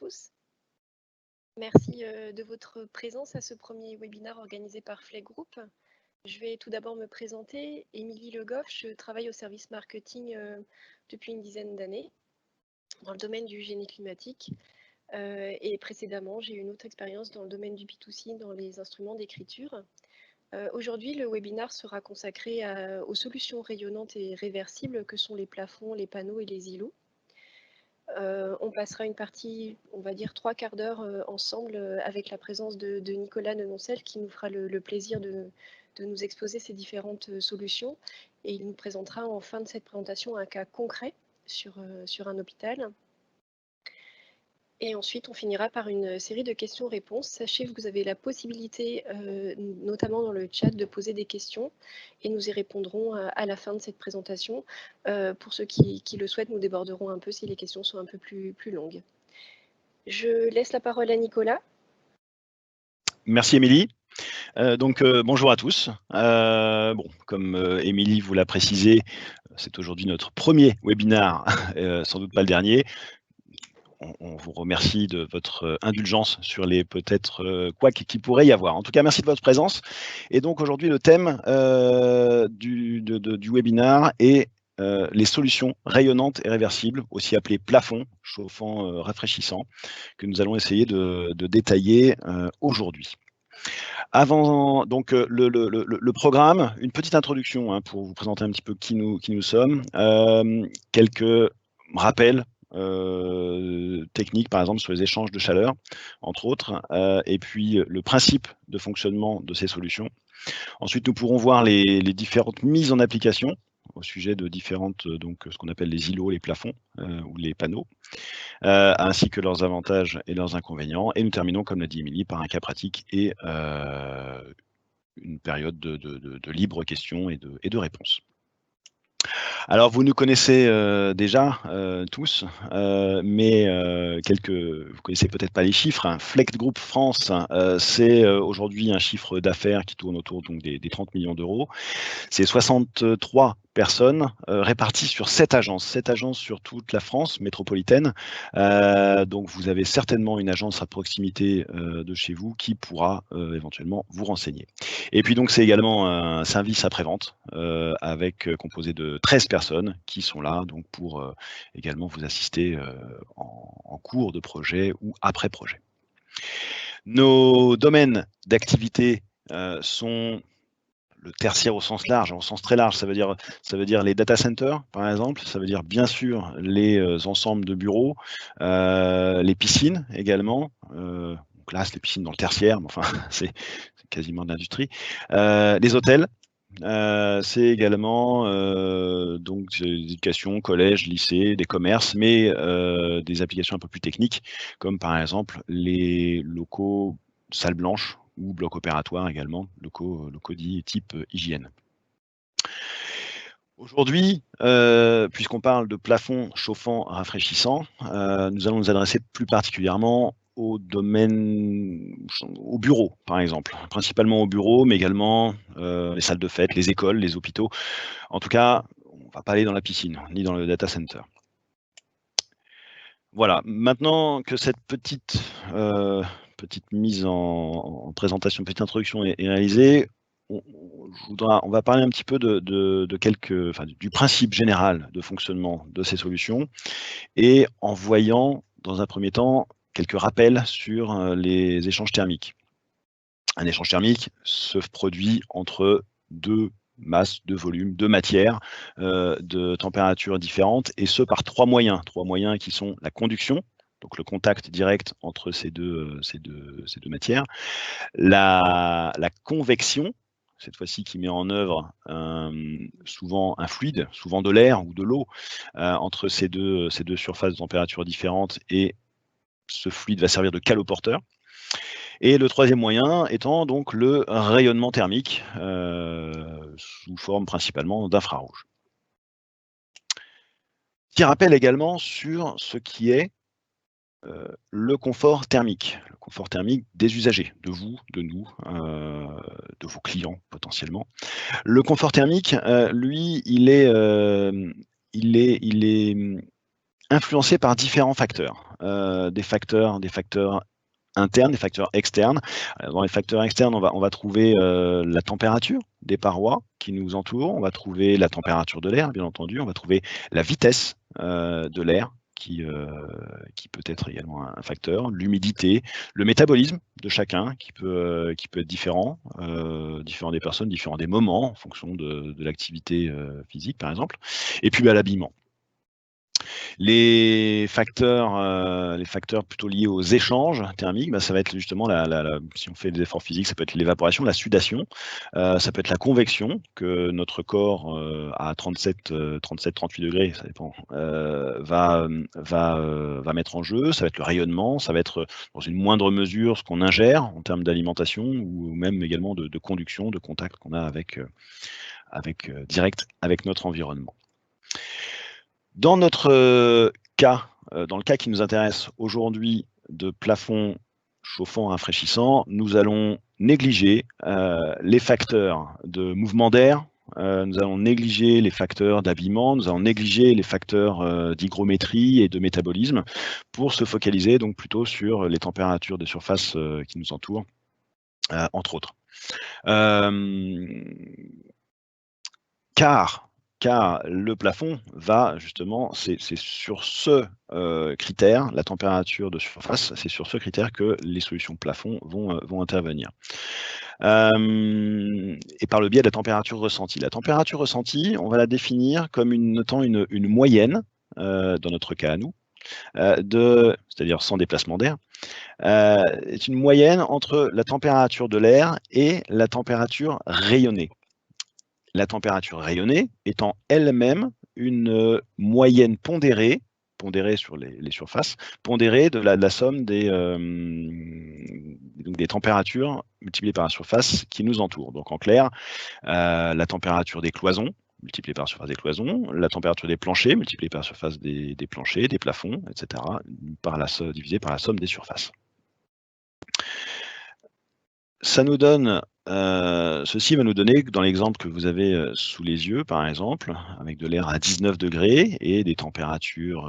tous. Merci de votre présence à ce premier webinaire organisé par Fleck Group. Je vais tout d'abord me présenter. Émilie Le Goff, je travaille au service marketing depuis une dizaine d'années dans le domaine du génie climatique. Et précédemment, j'ai eu une autre expérience dans le domaine du B2C, dans les instruments d'écriture. Aujourd'hui, le webinaire sera consacré aux solutions rayonnantes et réversibles que sont les plafonds, les panneaux et les îlots. On passera une partie, on va dire 3/4 d'heure ensemble avec la présence de Nicolas Nenoncel qui nous fera le plaisir de nous exposer ces différentes solutions. Et il nous présentera en fin de cette présentation un cas concret sur un hôpital. Et ensuite, on finira par une série de questions-réponses. Sachez que vous avez la possibilité, notamment dans le chat, de poser des questions et nous y répondrons à la fin de cette présentation. Pour ceux qui le souhaitent, nous déborderons un peu si les questions sont un peu plus longues. Je laisse la parole à Nicolas. Merci Émilie. Bonjour à tous. Comme Émilie vous l'a précisé, c'est aujourd'hui notre premier webinaire, sans doute pas le dernier. On vous remercie de votre indulgence sur les peut-être couacs qu'il pourrait y avoir. En tout cas, merci de votre présence. Et donc aujourd'hui, le thème du webinaire est les solutions rayonnantes et réversibles, aussi appelées plafonds, chauffants, rafraîchissants, que nous allons essayer de détailler aujourd'hui. Avant donc le programme, une petite introduction pour vous présenter un petit peu qui nous sommes, quelques rappels techniques, par exemple sur les échanges de chaleur, entre autres, et puis le principe de fonctionnement de ces solutions. Ensuite, nous pourrons voir les différentes mises en application au sujet de différentes, donc ce qu'on appelle les îlots, les plafonds ou les panneaux, ainsi que leurs avantages et leurs inconvénients. Et nous terminons, comme l'a dit Émilie, par un cas pratique et une période de libre questions et de réponses. Alors, vous nous connaissez déjà tous, mais vous connaissez peut-être pas les chiffres. Hein. Fleck Group France, c'est aujourd'hui un chiffre d'affaires qui tourne autour donc, des 30 millions d'euros. C'est 63 personnes réparties sur 7 agences sur toute la France métropolitaine. Donc vous avez certainement une agence à proximité de chez vous qui pourra éventuellement vous renseigner. Et puis donc c'est également un service après-vente composé de 13 personnes qui sont là donc pour également vous assister en cours de projet ou après projet. Nos domaines d'activité sont le tertiaire au sens large, au sens très large, ça veut dire les data centers, par exemple, ça veut dire bien sûr les ensembles de bureaux, les piscines également, donc là c'est les piscines dans le tertiaire, mais enfin c'est quasiment de l'industrie, les hôtels, c'est également donc l'éducation, collège, lycée, des commerces, mais des applications un peu plus techniques, comme par exemple les locaux salles blanches, ou bloc opératoire également, locaux dits type hygiène. Aujourd'hui, puisqu'on parle de plafond chauffant rafraîchissant, nous allons nous adresser plus particulièrement au bureau, par exemple, principalement au bureau, mais également les salles de fête, les écoles, les hôpitaux. En tout cas, on ne va pas aller dans la piscine, ni dans le data center. Voilà, maintenant que cette petite mise en présentation, petite introduction est réalisée, on va parler un petit peu du principe général de fonctionnement de ces solutions et en voyant dans un premier temps quelques rappels sur les échanges thermiques. Un échange thermique se produit entre deux masses, de volume, de matière, de températures différentes, et ce par trois moyens qui sont la conduction, donc le contact direct entre ces deux matières, la convection, cette fois-ci qui met en œuvre souvent un fluide, souvent de l'air ou de l'eau, entre ces deux surfaces de température différentes, et ce fluide va servir de caloporteur. Et le troisième moyen étant donc le rayonnement thermique, sous forme principalement d'infrarouge. Petit rappel également sur ce qui est le confort thermique des usagers, de vous, de nous, de vos clients potentiellement. Le confort thermique, lui, il est influencé par différents facteurs, des facteurs internes, des facteurs externes. Dans les facteurs externes, on va trouver la température des parois qui nous entourent, on va trouver la température de l'air, bien entendu, on va trouver la vitesse de l'air qui peut être également un facteur, l'humidité, le métabolisme de chacun qui peut être différent, différent des personnes, différent des moments en fonction de l'activité physique par exemple, et puis l'habillement. Les facteurs plutôt liés aux échanges thermiques, ça va être justement si on fait des efforts physiques, ça peut être l'évaporation, la sudation, ça peut être la convection que notre corps à 37-38 degrés, ça dépend, va mettre en jeu. Ça va être le rayonnement, ça va être dans une moindre mesure ce qu'on ingère en termes d'alimentation ou même également de conduction, de contact qu'on a direct avec notre environnement. Dans notre cas, dans le cas qui nous intéresse aujourd'hui de plafond chauffant rafraîchissant, nous allons négliger les facteurs de mouvement d'air, nous allons négliger les facteurs d'habillement, nous allons négliger les facteurs d'hygrométrie et de métabolisme pour se focaliser donc plutôt sur les températures de surface qui nous entourent, entre autres. Car le plafond va justement, c'est sur ce critère, la température de surface, c'est sur ce critère que les solutions plafond vont intervenir. Et par le biais de la température ressentie. La température ressentie, on va la définir comme étant une moyenne, dans notre cas à nous, c'est-à-dire sans déplacement d'air, est une moyenne entre la température de l'air et la température rayonnée. La température rayonnée étant elle-même une moyenne pondérée sur les surfaces, pondérée de la somme des températures multipliées par la surface qui nous entoure. Donc en clair, la température des cloisons multipliée par la surface des cloisons, la température des planchers multipliée par la surface des planchers, des plafonds, etc., divisée par la somme des surfaces. Ça nous donne, ceci va nous donner, dans l'exemple que vous avez sous les yeux, par exemple, avec de l'air à 19 degrés et des températures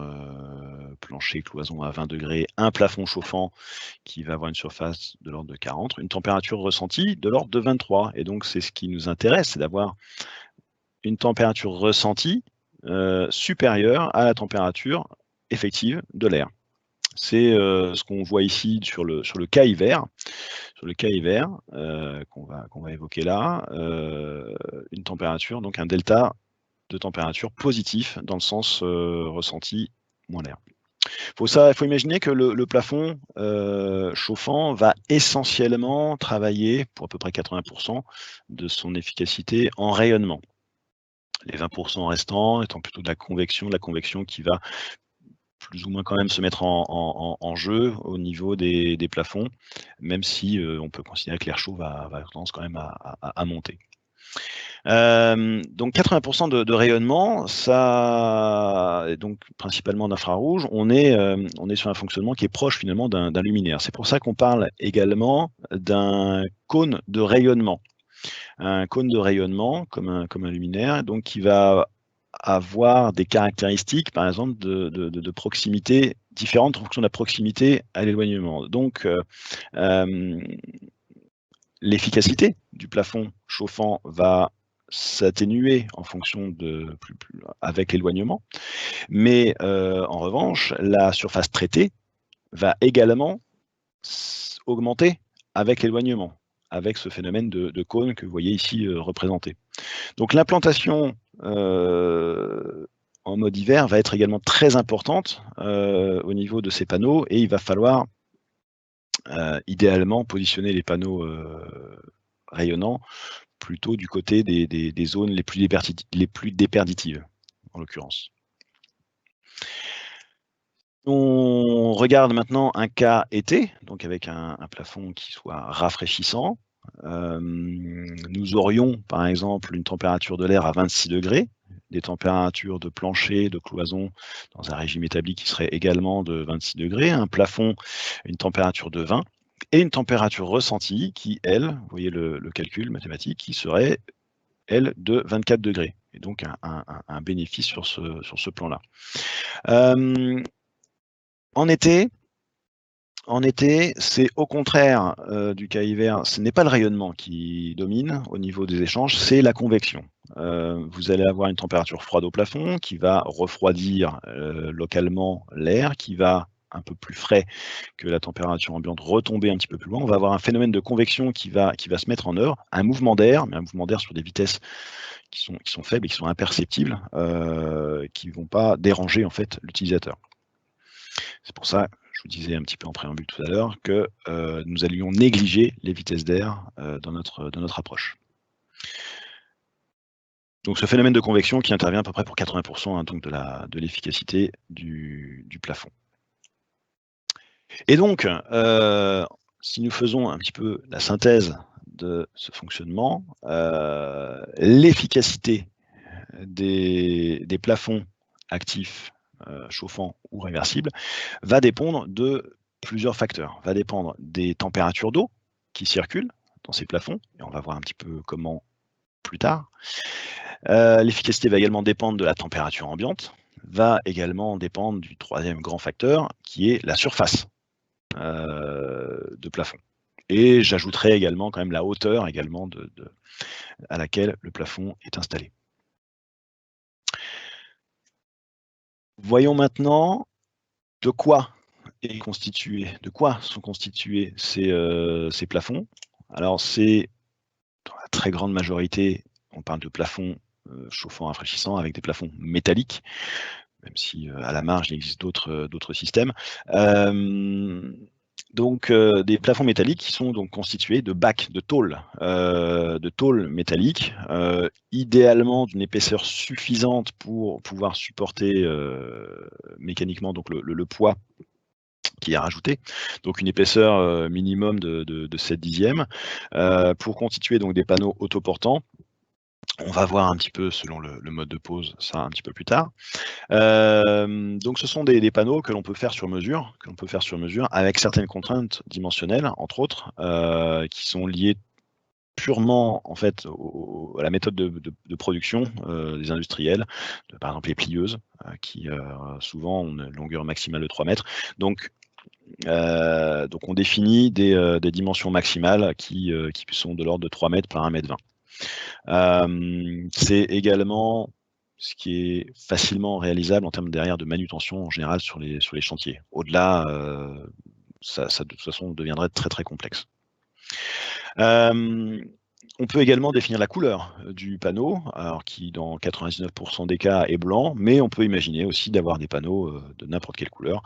plancher, cloison à 20 degrés, un plafond chauffant qui va avoir une surface de l'ordre de 40, une température ressentie de l'ordre de 23. Et donc, c'est ce qui nous intéresse, c'est d'avoir une température ressentie supérieure à la température effective de l'air. C'est ce qu'on voit ici sur le cas hiver. Sur le cas hiver, qu'on va évoquer là, une température, donc un delta de température positif dans le sens ressenti moins l'air. Il faut imaginer que le plafond chauffant va essentiellement travailler pour à peu près 80% de son efficacité en rayonnement. Les 20% restants étant plutôt de la convection qui va plus ou moins quand même se mettre en jeu au niveau des plafonds, même si on peut considérer que l'air chaud va avoir tendance quand même à monter. Donc 80% de rayonnement, ça, donc principalement d'infrarouge, on est sur un fonctionnement qui est proche finalement d'un luminaire. C'est pour ça qu'on parle également d'un cône de rayonnement. Un cône de rayonnement comme un luminaire, donc qui va avoir des caractéristiques, par exemple, de proximité différentes en fonction de la proximité à l'éloignement. Donc, l'efficacité du plafond chauffant va s'atténuer en fonction avec l'éloignement, mais en revanche, la surface traitée va également augmenter avec l'éloignement, avec ce phénomène de cône que vous voyez ici représenté. Donc l'implantation en mode hiver va être également très importante au niveau de ces panneaux, et il va falloir idéalement positionner les panneaux rayonnants plutôt du côté des zones les plus déperditives, en l'occurrence. On regarde maintenant un cas été, donc avec un plafond qui soit rafraîchissant. Nous aurions par exemple une température de l'air à 26 degrés, des températures de plancher, de cloison dans un régime établi qui serait également de 26 degrés, un plafond, une température de 20, et une température ressentie qui, elle, vous voyez le calcul mathématique, qui serait, elle, de 24 degrés. et donc un bénéfice sur ce plan-là. En été, c'est au contraire du cas hiver, ce n'est pas le rayonnement qui domine au niveau des échanges, c'est la convection. Vous allez avoir une température froide au plafond qui va refroidir localement l'air, qui va un peu plus frais que la température ambiante retomber un petit peu plus loin. On va avoir un phénomène de convection qui va se mettre en œuvre, un mouvement d'air, mais un mouvement d'air sur des vitesses qui sont faibles et qui sont imperceptibles, qui ne vont pas déranger en fait l'utilisateur. C'est pour ça, je vous disais un petit peu en préambule tout à l'heure, que nous allions négliger les vitesses d'air dans notre approche. Donc ce phénomène de convection qui intervient à peu près pour 80% donc de l'efficacité du plafond. Et donc, si nous faisons un petit peu la synthèse de ce fonctionnement, l'efficacité des plafonds actifs, chauffants ou réversibles, va dépendre de plusieurs facteurs. Va dépendre des températures d'eau qui circulent dans ces plafonds, et on va voir un petit peu comment plus tard. L'efficacité va également dépendre de la température ambiante, va également dépendre du troisième grand facteur, qui est la surface de plafond. Et j'ajouterai également quand même la hauteur également à laquelle le plafond est installé. Voyons maintenant de quoi sont constitués ces plafonds. Alors c'est, dans la très grande majorité, on parle de plafonds chauffants rafraîchissants avec des plafonds métalliques, même si à la marge il existe d'autres systèmes. Donc des plafonds métalliques qui sont donc constitués de bacs, de tôles métalliques, idéalement d'une épaisseur suffisante pour pouvoir supporter mécaniquement donc le poids qui est rajouté, donc une épaisseur minimum de 7 dixièmes, pour constituer donc des panneaux autoportants. On va voir un petit peu selon le mode de pose, ça un petit peu plus tard. Donc ce sont des panneaux que l'on peut faire sur mesure, avec certaines contraintes dimensionnelles, entre autres, qui sont liées purement en fait à la méthode de production des industriels, par exemple les plieuses, qui souvent ont une longueur maximale de 3 mètres. Donc on définit des dimensions maximales qui sont de l'ordre de 3 mètres par 1 mètre 20. C'est également ce qui est facilement réalisable en termes derrière de manutention en général sur les chantiers. Au-delà, ça de toute façon deviendrait très très complexe. On peut également définir la couleur du panneau, alors qui dans 99% des cas est blanc, mais on peut imaginer aussi d'avoir des panneaux de n'importe quelle couleur,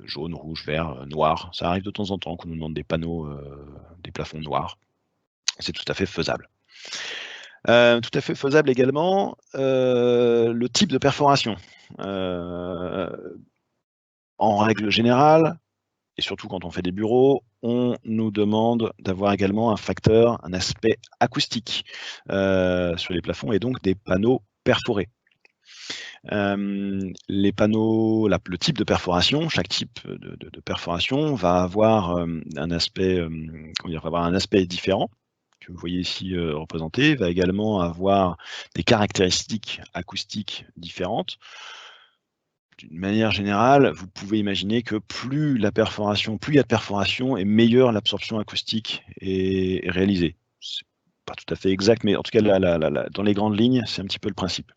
jaune, rouge, vert, noir. Ça arrive de temps en temps qu'on nous demande des panneaux, des plafonds noirs. C'est tout à fait faisable. Tout à fait faisable également le type de perforation. En règle générale, et surtout quand on fait des bureaux, on nous demande d'avoir également un aspect acoustique sur les plafonds et donc des panneaux perforés. Les panneaux, le type de perforation, chaque type de perforation va avoir un aspect différent, que vous voyez ici représenté, va également avoir des caractéristiques acoustiques différentes. D'une manière générale, vous pouvez imaginer que plus il y a de perforation et meilleure l'absorption acoustique est réalisée. C'est pas tout à fait exact, mais en tout cas, dans les grandes lignes, c'est un petit peu le principe.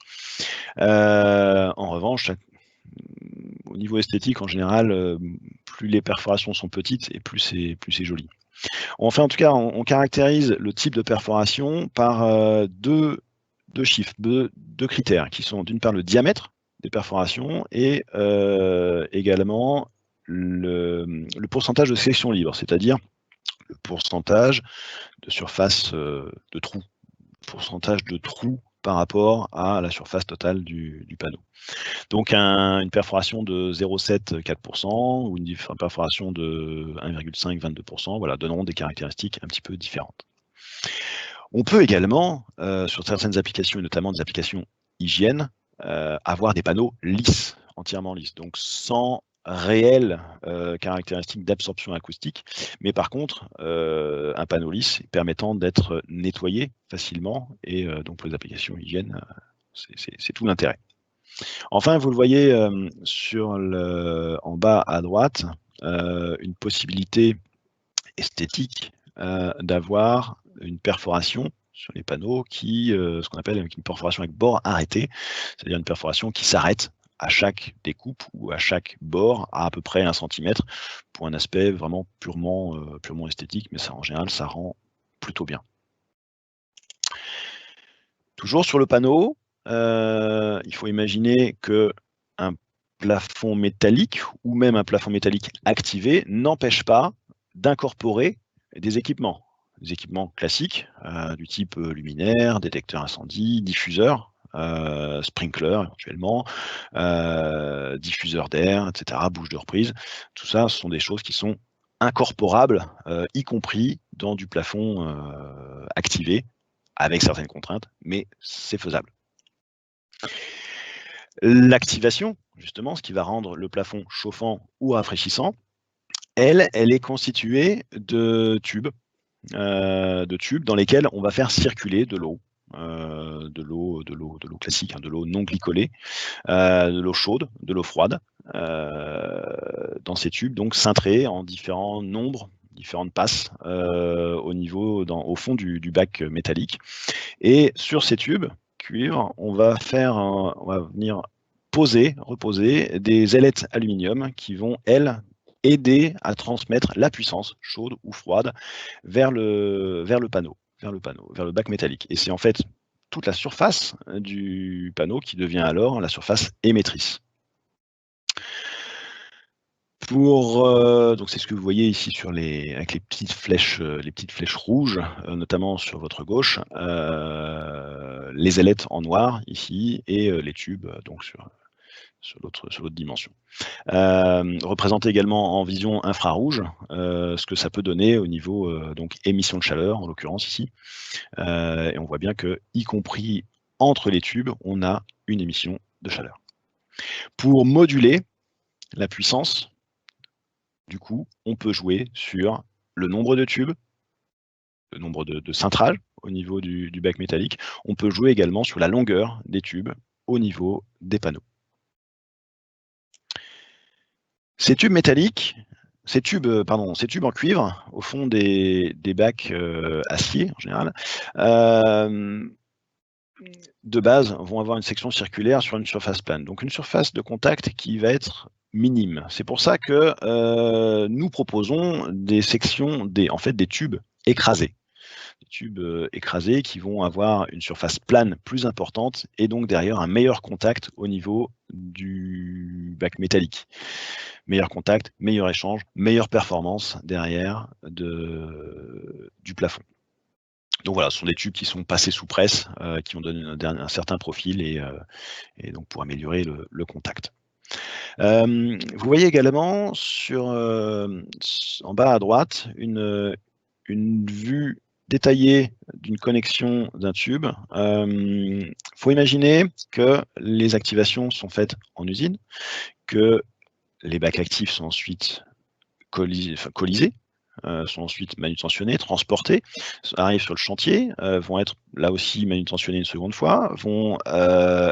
En revanche, au niveau esthétique, en général, plus les perforations sont petites et plus c'est joli. En tout cas, on caractérise le type de perforation par deux chiffres, deux critères, qui sont d'une part le diamètre des perforations et également le pourcentage de section libre, c'est-à-dire le pourcentage de surface de trou, pourcentage de trou par rapport à la surface totale du panneau. Donc une perforation de 0,7-4% ou une perforation de 1,5-22%, voilà, donneront des caractéristiques un petit peu différentes. On peut également, sur certaines applications, et notamment des applications hygiène, avoir des panneaux lisses, entièrement lisses, donc sans réelles caractéristiques d'absorption acoustique, mais par contre, un panneau lisse permettant d'être nettoyé facilement et donc pour les applications hygiène, c'est tout l'intérêt. Enfin, vous le voyez en bas à droite, une possibilité esthétique d'avoir une perforation sur les panneaux ce qu'on appelle une perforation avec bord arrêté, c'est-à-dire une perforation qui s'arrête à chaque découpe ou à chaque bord à peu près 1 centimètre pour un aspect vraiment purement esthétique, mais ça en général ça rend plutôt bien. Toujours sur le panneau, il faut imaginer qu'un plafond métallique ou même un plafond métallique activé n'empêche pas d'incorporer des équipements. Des équipements classiques du type luminaire, détecteur incendie, diffuseur, sprinkler éventuellement, diffuseur d'air, etc., bouche de reprise. Tout ça, ce sont des choses qui sont incorporables, y compris dans du plafond activé, avec certaines contraintes, mais c'est faisable. L'activation, justement, ce qui va rendre le plafond chauffant ou rafraîchissant, elle est constituée de tubes dans lesquels on va faire circuler de l'eau, de l'eau classique, hein, de l'eau non glycolée, de l'eau chaude, de l'eau froide, dans ces tubes, donc cintrés en différents nombres, différentes passes au fond du bac métallique. Et sur ces tubes cuivre, on va venir reposer des ailettes aluminium qui vont, elles, aider à transmettre la puissance, chaude ou froide, vers le panneau, vers le bac métallique. Et c'est en fait toute la surface du panneau qui devient alors la surface émettrice. Donc c'est ce que vous voyez ici avec les petites flèches rouges, notamment sur votre gauche, les ailettes en noir ici et les tubes donc sur l'autre dimension. Représenté également en vision infrarouge, ce que ça peut donner au niveau donc émission de chaleur en l'occurrence ici, et on voit bien que, y compris entre les tubes, on a une émission de chaleur. Pour moduler la puissance, du coup, on peut jouer sur le nombre de tubes, le nombre de cintrages au niveau du bac métallique. On peut jouer également sur la longueur des tubes au niveau des panneaux. Ces tubes en cuivre au fond des bacs acier en général, de base vont avoir une section circulaire sur une surface plane, donc une surface de contact qui va être minime. C'est pour ça que nous proposons des tubes écrasés. Des tubes écrasés qui vont avoir une surface plane plus importante et donc derrière un meilleur contact au niveau du bac métallique. Meilleur contact, meilleur échange, meilleure performance derrière du plafond. Donc voilà, ce sont des tubes qui sont passés sous presse, qui ont donné un certain profil et donc pour améliorer le contact. Vous voyez également en bas à droite une vue détaillée d'une connexion d'un tube. Faut imaginer que les activations sont faites en usine, que les bacs actifs sont ensuite collisés, sont ensuite manutentionnés, transportés, arrivent sur le chantier, vont être là aussi manutentionnés une seconde fois, vont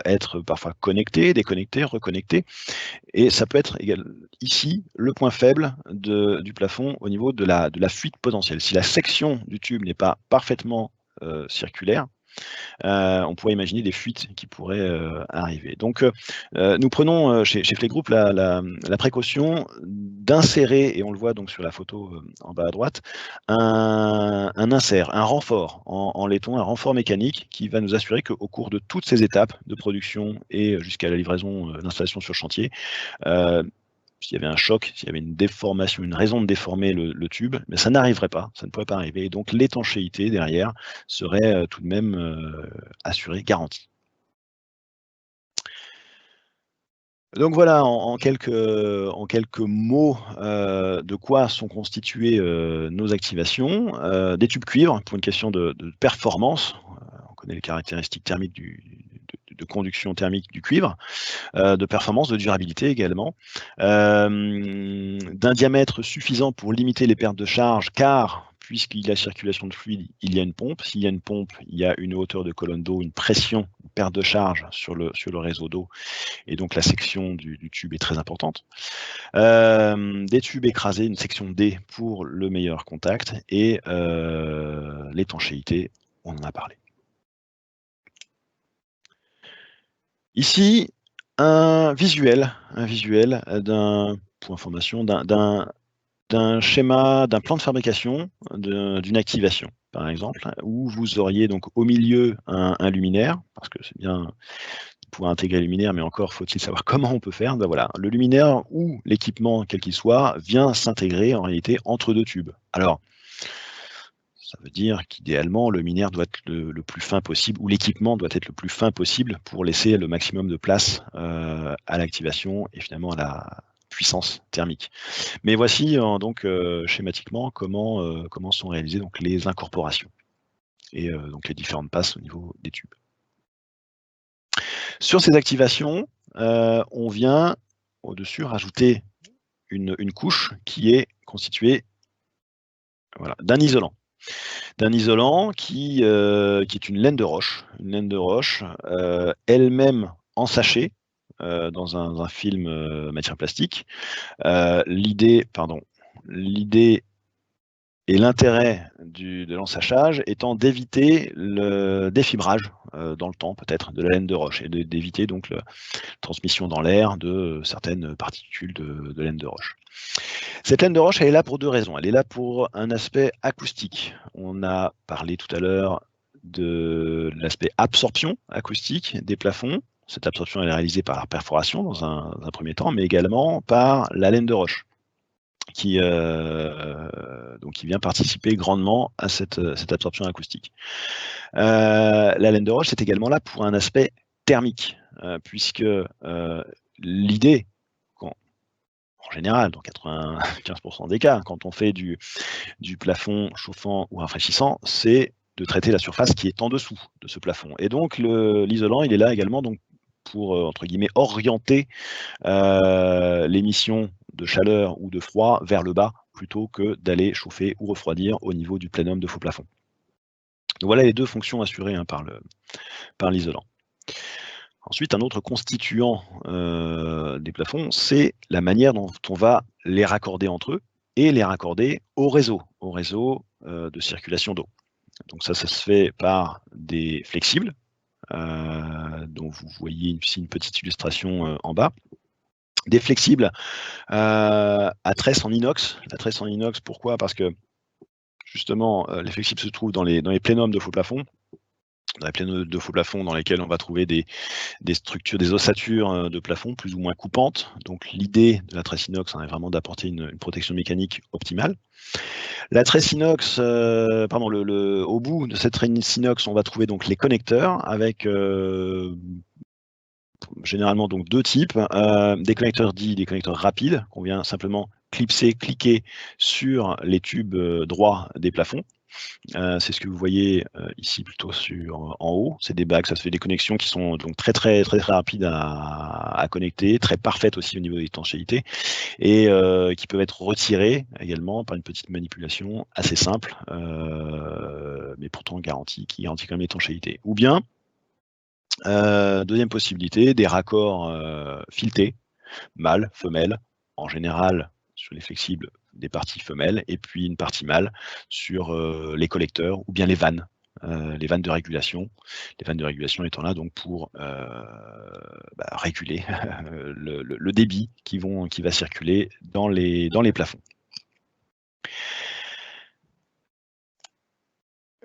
être parfois connectés, déconnectés, reconnectés. Et ça peut être ici le point faible du plafond au niveau de la fuite potentielle. Si la section du tube n'est pas parfaitement circulaire, on pourrait imaginer des fuites qui pourraient arriver. Donc, nous prenons chez Flex la précaution d'insérer, et on le voit donc sur la photo en bas à droite, un insert, un renfort en laiton, un renfort mécanique qui va nous assurer qu'au cours de toutes ces étapes de production et jusqu'à la livraison d'installation sur chantier, s'il y avait un choc, s'il y avait une déformation, une raison de déformer le tube, mais ça n'arriverait pas, ça ne pourrait pas arriver. Et donc l'étanchéité derrière serait tout de même assurée, garantie. Donc voilà, en quelques mots, de quoi sont constituées nos activations. Des tubes cuivre pour une question de performance. On connaît les caractéristiques thermiques de conduction thermique du cuivre, de performance, de durabilité également, d'un diamètre suffisant pour limiter les pertes de charge, car puisqu'il y a circulation de fluide, il y a une pompe. S'il y a une pompe, il y a une hauteur de colonne d'eau, une pression, une perte de charge sur le réseau d'eau, et donc la section du tube est très importante. Des tubes écrasés, une section D pour le meilleur contact, et l'étanchéité, on en a parlé. Ici, un visuel pour information, d'un schéma, d'un plan de fabrication d'une activation, par exemple, où vous auriez donc au milieu un luminaire, parce que c'est bien de pouvoir intégrer le luminaire, mais encore faut-il savoir comment on peut faire. Ben voilà, le luminaire ou l'équipement, quel qu'il soit, vient s'intégrer en réalité entre deux tubes. Alors, ça veut dire qu'idéalement, le luminaire doit être le plus fin possible, ou l'équipement doit être le plus fin possible pour laisser le maximum de place à l'activation et finalement à la puissance thermique. Mais voici donc schématiquement comment sont réalisées donc les incorporations et donc les différentes passes au niveau des tubes. Sur ces activations, on vient au-dessus rajouter une couche qui est constituée d'un isolant. D'un isolant qui est une laine de roche, elle-même en sachet dans un film matière plastique. L'idée et l'intérêt de l'ensachage étant d'éviter le défibrage dans le temps peut-être de la laine de roche et d'éviter donc la transmission dans l'air de certaines particules de laine de roche. Cette laine de roche, elle est là pour deux raisons. Elle est là pour un aspect acoustique. On a parlé tout à l'heure de l'aspect absorption acoustique des plafonds. Cette absorption elle est réalisée par la perforation dans un premier temps, mais également par la laine de roche, qui vient participer grandement à cette absorption acoustique. La laine de roche, c'est également là pour un aspect thermique, puisque l'idée, en général, dans 95% des cas, quand on fait du plafond chauffant ou rafraîchissant, c'est de traiter la surface qui est en dessous de ce plafond. Et donc l'isolant, il est là également donc, pour, entre guillemets, orienter l'émission de chaleur ou de froid vers le bas, plutôt que d'aller chauffer ou refroidir au niveau du plénum de faux plafond. Donc voilà les deux fonctions assurées par l'isolant. Ensuite, un autre constituant des plafonds, c'est la manière dont on va les raccorder entre eux et les raccorder au réseau de circulation d'eau. Donc ça se fait par des flexibles, dont vous voyez ici une petite illustration en bas. Des flexibles à tresse en inox. La tresse en inox, pourquoi? Parce que justement, les flexibles se trouvent dans les plénums de faux plafond. Dans les plénums de faux plafond dans lesquels on va trouver des structures, des ossatures de plafond plus ou moins coupantes. Donc l'idée de la tresse inox est vraiment d'apporter une protection mécanique optimale. La tresse inox, au bout de cette tresse inox, on va trouver donc les connecteurs avec généralement donc deux types, des connecteurs dits des connecteurs rapides qu'on vient simplement cliquer sur les tubes droits des plafonds. C'est ce que vous voyez ici plutôt en haut. C'est des bacs, ça se fait des connexions qui sont donc très rapides à connecter, très parfaites aussi au niveau de l'étanchéité, et qui peuvent être retirées également par une petite manipulation assez simple, mais pourtant qui garantit quand même l'étanchéité. Ou bien, deuxième possibilité, des raccords filetés, mâle, femelle, en général sur les flexibles des parties femelles, et puis une partie mâle sur les collecteurs ou bien les vannes de régulation. Les vannes de régulation étant là donc pour réguler le débit qui va circuler dans les plafonds.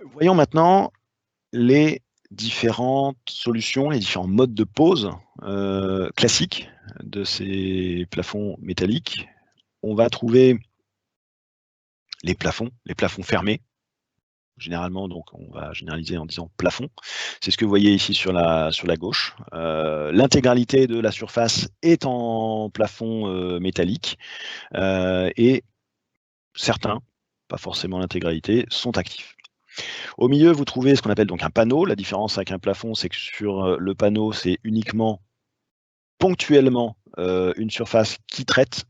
Voyons maintenant les différentes solutions, les différents modes de pose classiques de ces plafonds métalliques. On va trouver les plafonds fermés. Généralement, donc, on va généraliser en disant plafond. C'est ce que vous voyez ici sur la gauche. L'intégralité de la surface est en plafond métallique et certains, pas forcément l'intégralité, sont actifs. Au milieu, vous trouvez ce qu'on appelle donc un panneau. La différence avec un plafond, c'est que sur le panneau, c'est uniquement ponctuellement une surface qui traite.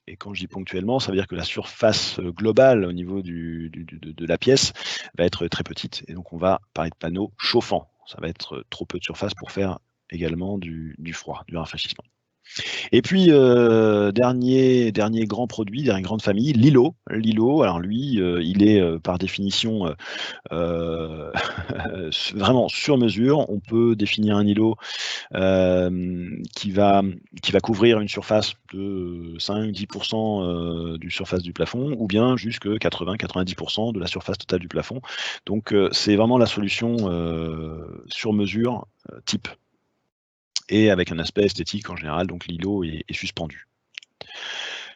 Et quand je dis ponctuellement, ça veut dire que la surface globale au niveau de la pièce va être très petite. Et donc, on va parler de panneau chauffant. Ça va être trop peu de surface pour faire également du froid, du rafraîchissement. Et puis, dernier grand produit, dernière grande famille, l'îlot. L'îlot, alors lui, il est par définition vraiment sur mesure. On peut définir un îlot qui va couvrir une surface de 5-10% du surface du plafond, ou bien jusque 80-90% de la surface totale du plafond. Donc, c'est vraiment la solution sur mesure type, et avec un aspect esthétique en général, donc l'îlot est suspendu.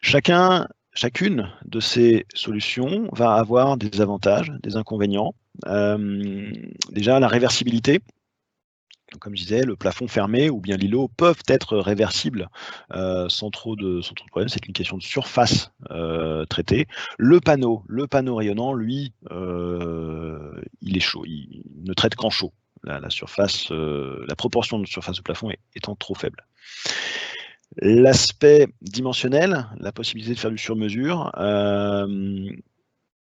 Chacune de ces solutions va avoir des avantages, des inconvénients. Déjà, la réversibilité. Donc, comme je disais, le plafond fermé ou bien l'îlot peuvent être réversibles sans trop de problèmes. C'est une question de surface traitée. Le panneau rayonnant, lui, il est chaud. Il ne traite qu'en chaud. La surface, la proportion de surface du plafond étant trop faible. L'aspect dimensionnel, la possibilité de faire du sur-mesure,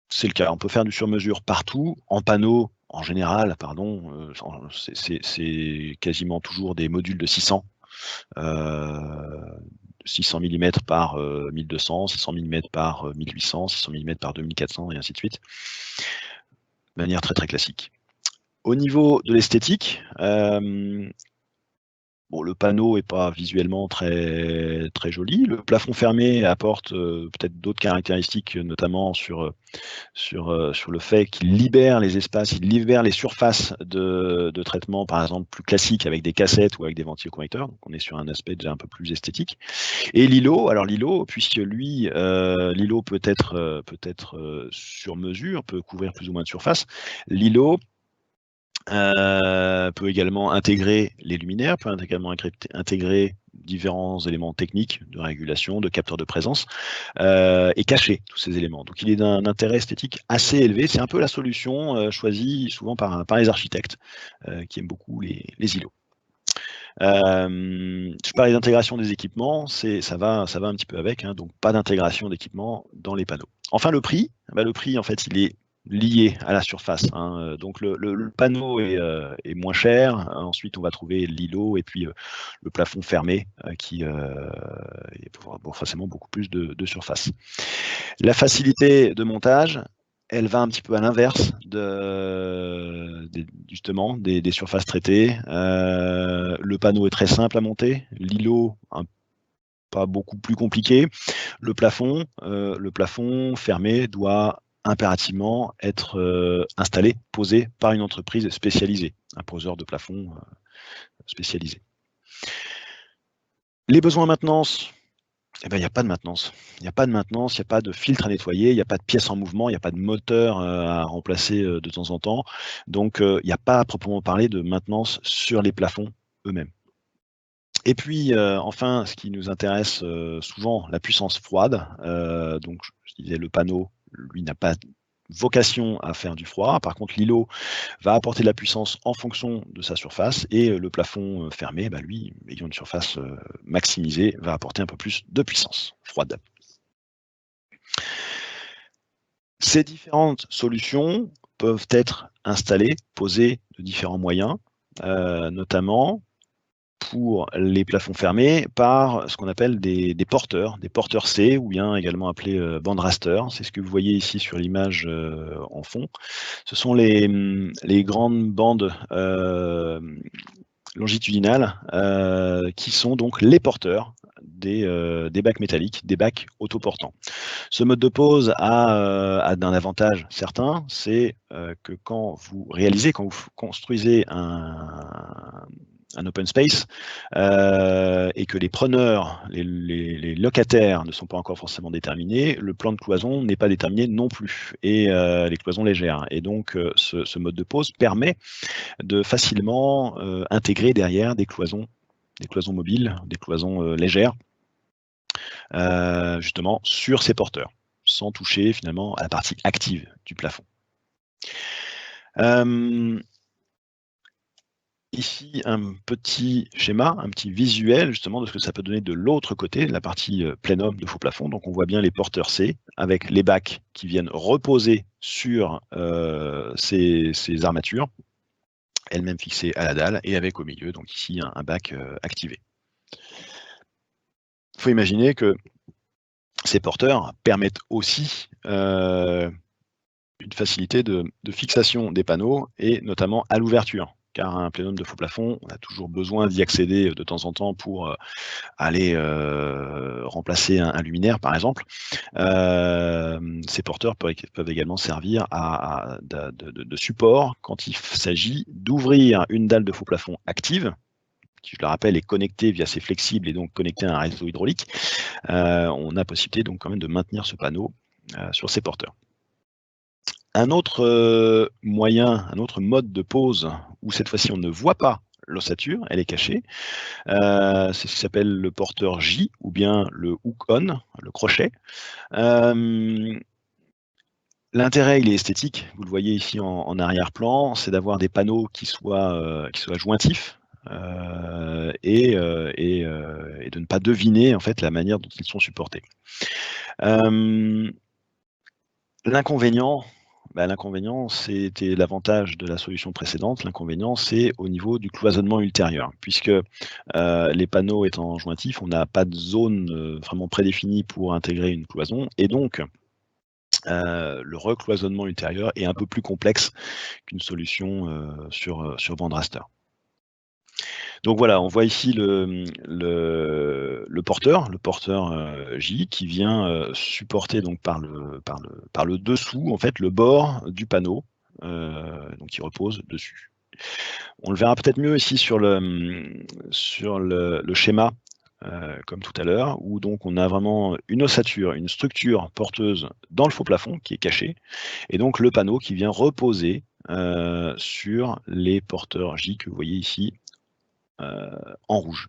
c'est le cas. On peut faire du sur-mesure partout, en panneau, en général, pardon, c'est quasiment toujours des modules de 600. 600 mm par 1200, 600 mm par 1800, 600 mm par 2400 et ainsi de suite. De manière très très classique. Au niveau de l'esthétique, bon, le panneau n'est pas visuellement très, très joli. Le plafond fermé apporte peut-être d'autres caractéristiques, notamment sur le fait qu'il libère les espaces, il libère les surfaces de traitement, par exemple, plus classiques avec des cassettes ou avec des ventiloconvecteurs. Donc, on est sur un aspect déjà un peu plus esthétique. Et l'îlot, alors l'îlot, puisque lui, l'îlot peut être sur mesure, peut couvrir plus ou moins de surface. L'îlot peut également intégrer les luminaires, peut également intégrer différents éléments techniques de régulation, de capteurs de présence, et cacher tous ces éléments. Donc il est d'un intérêt esthétique assez élevé. C'est un peu la solution choisie souvent par les architectes qui aiment beaucoup les îlots. Je parlais d'intégration des équipements, ça va un petit peu avec, hein, donc pas d'intégration d'équipements dans les panneaux. Enfin, le prix, en fait, il est lié à la surface, hein. Donc le panneau est moins cher. Ensuite, on va trouver l'îlot et puis le plafond fermé qui est forcément beaucoup plus de surface. La facilité de montage, elle va un petit peu à l'inverse justement des surfaces traitées. Le panneau est très simple à monter, l'îlot pas beaucoup plus compliqué. Le plafond fermé doit impérativement être installé, posé par une entreprise spécialisée, un poseur de plafond spécialisé. Les besoins maintenance, eh ben, il n'y a pas de maintenance. Il n'y a pas de maintenance, il n'y a pas de filtre à nettoyer, il n'y a pas de pièces en mouvement, il n'y a pas de moteur à remplacer de temps en temps. Donc, il n'y a pas à proprement parler de maintenance sur les plafonds eux-mêmes. Et puis, enfin, ce qui nous intéresse souvent, la puissance froide. Donc, je disais, le panneau, lui, n'a pas vocation à faire du froid. Par contre, l'îlot va apporter de la puissance en fonction de sa surface, et le plafond fermé, bah, lui, ayant une surface maximisée, va apporter un peu plus de puissance froide. Ces différentes solutions peuvent être installées, posées de différents moyens, notamment pour les plafonds fermés par ce qu'on appelle des porteurs C, ou bien également appelés band raster. C'est ce que vous voyez ici sur l'image en fond. Ce sont les grandes bandes longitudinales qui sont donc les porteurs des bacs métalliques, des bacs autoportants. Ce mode de pose a un avantage certain, c'est que quand vous construisez un open space et que les preneurs, les locataires ne sont pas encore forcément déterminés, le plan de cloison n'est pas déterminé non plus, et les cloisons légères. Et donc ce mode de pose permet de facilement intégrer derrière des cloisons mobiles, des cloisons légères, justement sur ces porteurs, sans toucher finalement à la partie active du plafond. Ici, un petit schéma, un petit visuel justement de ce que ça peut donner de l'autre côté, la partie plénum de faux plafond. Donc on voit bien les porteurs C avec les bacs qui viennent reposer sur ces armatures, elles-mêmes fixées à la dalle, et avec au milieu, donc ici, un bac activé. Il faut imaginer que ces porteurs permettent aussi une facilité de fixation des panneaux, et notamment à l'ouverture. Car un plénum de faux plafond, on a toujours besoin d'y accéder de temps en temps pour aller remplacer un luminaire, par exemple. Ces porteurs peuvent également servir de support quand il s'agit d'ouvrir une dalle de faux plafond active, qui, je le rappelle, est connectée via ces flexibles et donc connectée à un réseau hydraulique. On a possibilité donc quand même de maintenir ce panneau sur ces porteurs. Un autre moyen, un autre mode de pose, où cette fois-ci on ne voit pas l'ossature, elle est cachée, c'est ce qui s'appelle le porteur J, ou bien le hook-on, le crochet. L'intérêt, il est esthétique, vous le voyez ici en arrière-plan, c'est d'avoir des panneaux qui soient jointifs, et de ne pas deviner en fait la manière dont ils sont supportés. L'inconvénient, c'était l'avantage de la solution précédente. L'inconvénient, c'est au niveau du cloisonnement ultérieur, puisque les panneaux étant jointifs, on n'a pas de zone vraiment prédéfinie pour intégrer une cloison, et donc le recloisonnement ultérieur est un peu plus complexe qu'une solution sur bande raster. Donc voilà, on voit ici le porteur J, qui vient supporter donc par le dessous en fait le bord du panneau, donc qui repose dessus. On le verra peut-être mieux ici sur le schéma, comme tout à l'heure, où donc on a vraiment une ossature, une structure porteuse dans le faux plafond qui est cachée, et donc le panneau qui vient reposer sur les porteurs J que vous voyez ici en rouge.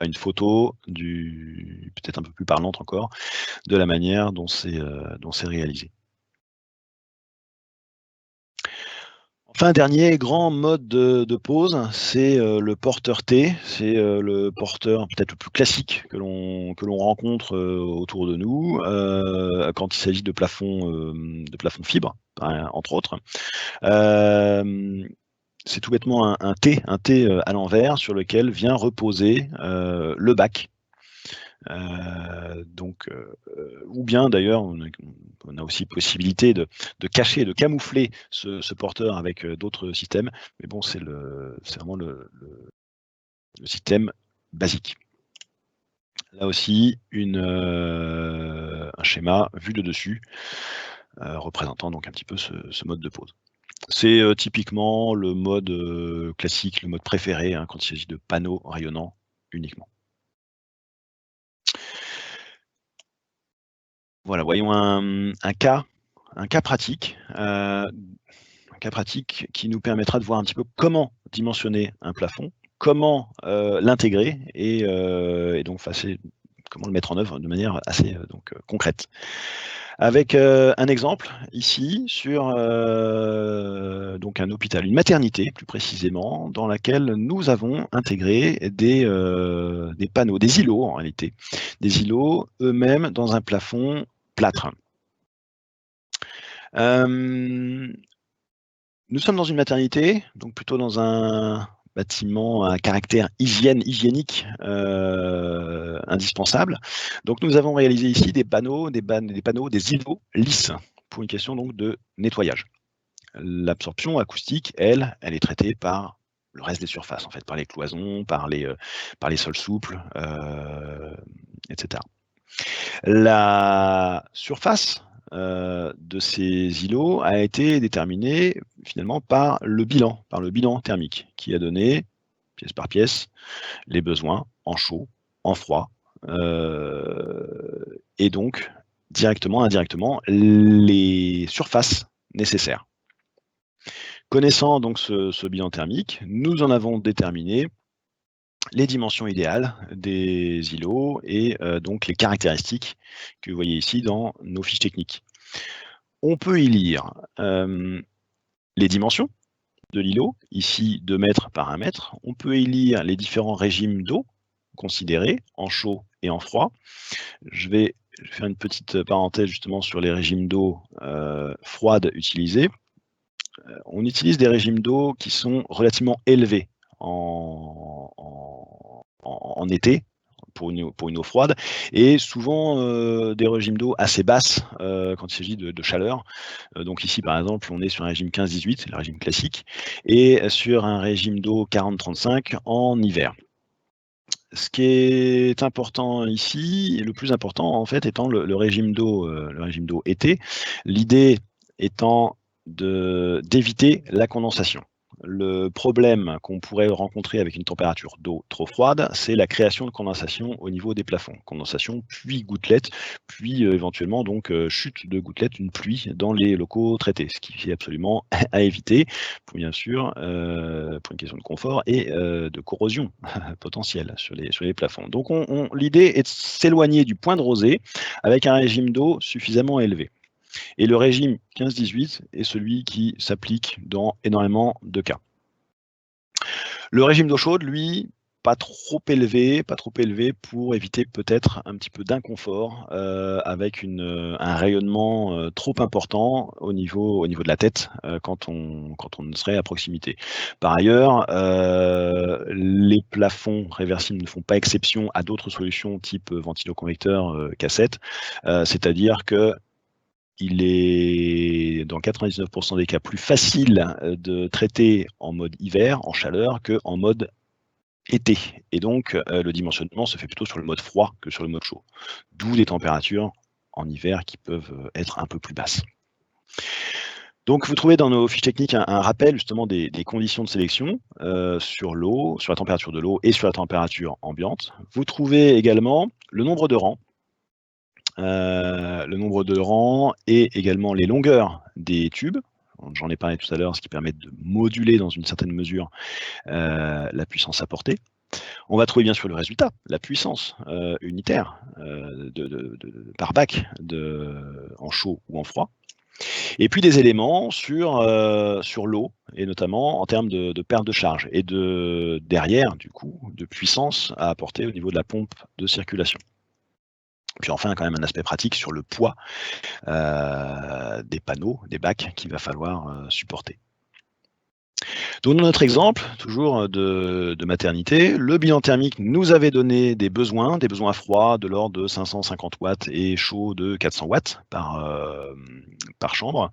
Une photo peut-être un peu plus parlante encore, de la manière dont c'est réalisé. Enfin, dernier grand mode de pose, c'est le porteur T. C'est le porteur peut-être le plus classique que l'on rencontre autour de nous quand il s'agit de plafonds fibre, entre autres. C'est tout bêtement un T à l'envers sur lequel vient reposer le bac. Ou bien d'ailleurs, on a aussi possibilité de cacher, de camoufler ce porteur avec d'autres systèmes, mais bon, c'est vraiment le système basique. Là aussi, un schéma vu de dessus, représentant donc un petit peu ce mode de pose. C'est typiquement le mode classique, le mode préféré quand il s'agit de panneaux rayonnants uniquement. Voilà, voyons un cas pratique, qui nous permettra de voir un petit peu comment dimensionner un plafond, comment l'intégrer, et donc comment le mettre en œuvre de manière assez concrète. Avec un exemple ici sur donc un hôpital, une maternité plus précisément, dans laquelle nous avons intégré des panneaux, des îlots en réalité, des îlots eux-mêmes dans un plafond plâtre. Nous sommes dans une maternité, donc plutôt dans un bâtiment à caractère hygiénique indispensable. Donc nous avons réalisé ici des panneaux, des îlots lisses, pour une question donc de nettoyage. L'absorption acoustique, elle est traitée par le reste des surfaces, en fait, par les cloisons, par les sols souples, etc. La surface de ces îlots a été déterminée finalement par le bilan thermique, qui a donné, pièce par pièce, les besoins en chaud, en froid, et donc directement, indirectement, les surfaces nécessaires. Connaissant donc ce bilan thermique, nous en avons déterminé les dimensions idéales des îlots et donc les caractéristiques que vous voyez ici dans nos fiches techniques. On peut y lire les dimensions de l'îlot, ici 2 mètres par 1 mètre. On peut y lire les différents régimes d'eau considérés, en chaud et en froid. Je vais faire une petite parenthèse justement sur les régimes d'eau froide utilisés. On utilise des régimes d'eau qui sont relativement élevés en été pour une eau froide, et souvent des régimes d'eau assez basses quand il s'agit de chaleur. Donc ici par exemple on est sur un régime 15-18, le régime classique, et sur un régime d'eau 40-35 en hiver. Ce qui est important ici, et le plus important en fait étant le régime d'eau été. L'idée étant d'éviter la condensation. Le problème qu'on pourrait rencontrer avec une température d'eau trop froide, c'est la création de condensation au niveau des plafonds. Condensation, puis gouttelettes, puis éventuellement donc chute de gouttelettes, une pluie dans les locaux traités, ce qui est absolument à éviter, pour bien sûr, pour une question de confort et de corrosion potentielle sur les plafonds. Donc l'idée est de s'éloigner du point de rosée avec un régime d'eau suffisamment élevé. Et le régime 15-18 est celui qui s'applique dans énormément de cas. Le régime d'eau chaude, lui, pas trop élevé pour éviter peut-être un petit peu d'inconfort avec un rayonnement trop important au niveau de la tête quand on serait à proximité. Par ailleurs, les plafonds réversibles ne font pas exception à d'autres solutions type ventiloconvecteur cassette, c'est-à-dire que il est dans 99% des cas plus facile de traiter en mode hiver, en chaleur, qu'en mode été. Et donc, le dimensionnement se fait plutôt sur le mode froid que sur le mode chaud. D'où des températures en hiver qui peuvent être un peu plus basses. Donc, vous trouvez dans nos fiches techniques un rappel justement des conditions de sélection sur l'eau, sur la température de l'eau et sur la température ambiante. Vous trouvez également le nombre de rangs. Et également les longueurs des tubes. J'en ai parlé tout à l'heure, ce qui permet de moduler dans une certaine mesure la puissance apportée. On va trouver bien sûr le résultat, la puissance unitaire par bac en chaud ou en froid. Et puis des éléments sur l'eau, et notamment en termes de perte de charge et derrière, du coup, de puissance à apporter au niveau de la pompe de circulation. Puis enfin, quand même un aspect pratique sur le poids des panneaux, des bacs qu'il va falloir supporter. Donc dans notre exemple, toujours de maternité, le bilan thermique nous avait donné des besoins froids de l'ordre de 550 watts et chauds de 400 watts par chambre.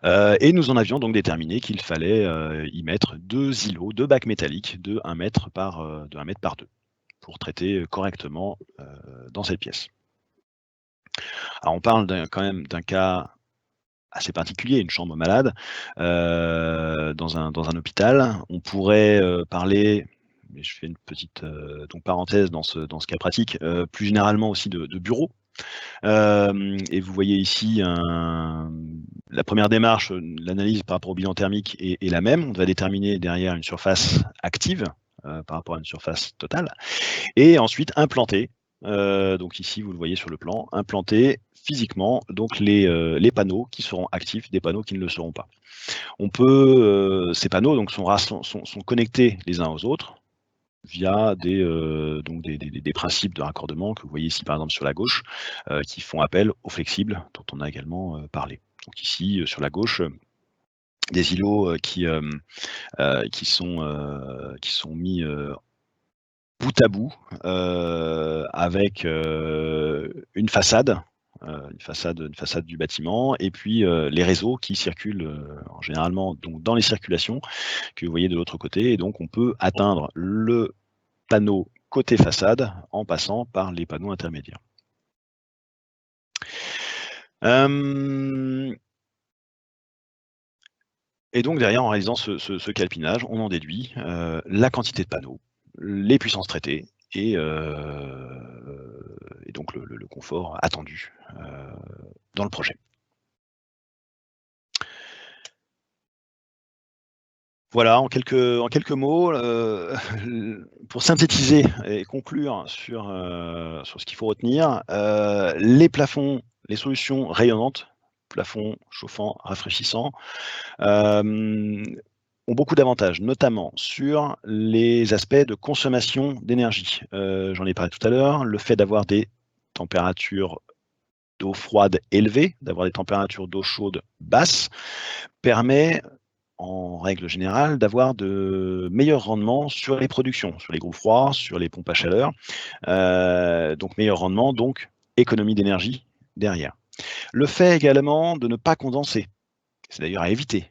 Et nous en avions donc déterminé qu'il fallait y mettre 2 îlots, 2 bacs métalliques de 1 mètre par 2 pour traiter correctement dans cette pièce. Alors on parle quand même d'un cas assez particulier, une chambre malade dans un hôpital. On pourrait parler, mais je fais une petite parenthèse dans ce cas pratique, plus généralement aussi de bureau. Et vous voyez ici la première démarche, l'analyse par rapport au bilan thermique est la même. On va déterminer derrière une surface active par rapport à une surface totale, et ensuite implanter. Donc ici, vous le voyez sur le plan, implanter physiquement donc les panneaux qui seront actifs, des panneaux qui ne le seront pas. Ces panneaux donc sont connectés les uns aux autres via des principes de raccordement que vous voyez ici par exemple sur la gauche, qui font appel aux flexibles dont on a également parlé. Donc ici sur la gauche, des îlots qui sont mis bout à bout avec une façade du bâtiment, et puis les réseaux qui circulent généralement donc dans les circulations que vous voyez de l'autre côté, et donc on peut atteindre le panneau côté façade en passant par les panneaux intermédiaires. Et donc derrière, en réalisant ce calpinage, on en déduit la quantité de panneaux, les puissances traitées et donc le confort attendu dans le projet. Voilà, en quelques mots, pour synthétiser et conclure sur ce qu'il faut retenir, les plafonds, les solutions rayonnantes plafond chauffant, rafraîchissant, ont beaucoup d'avantages, notamment sur les aspects de consommation d'énergie. J'en ai parlé tout à l'heure, le fait d'avoir des températures d'eau froide élevées, d'avoir des températures d'eau chaude basses, permet en règle générale d'avoir de meilleurs rendements sur les productions, sur les groupes froids, sur les pompes à chaleur. Donc meilleur rendement, donc économie d'énergie derrière. Le fait également de ne pas condenser, c'est d'ailleurs à éviter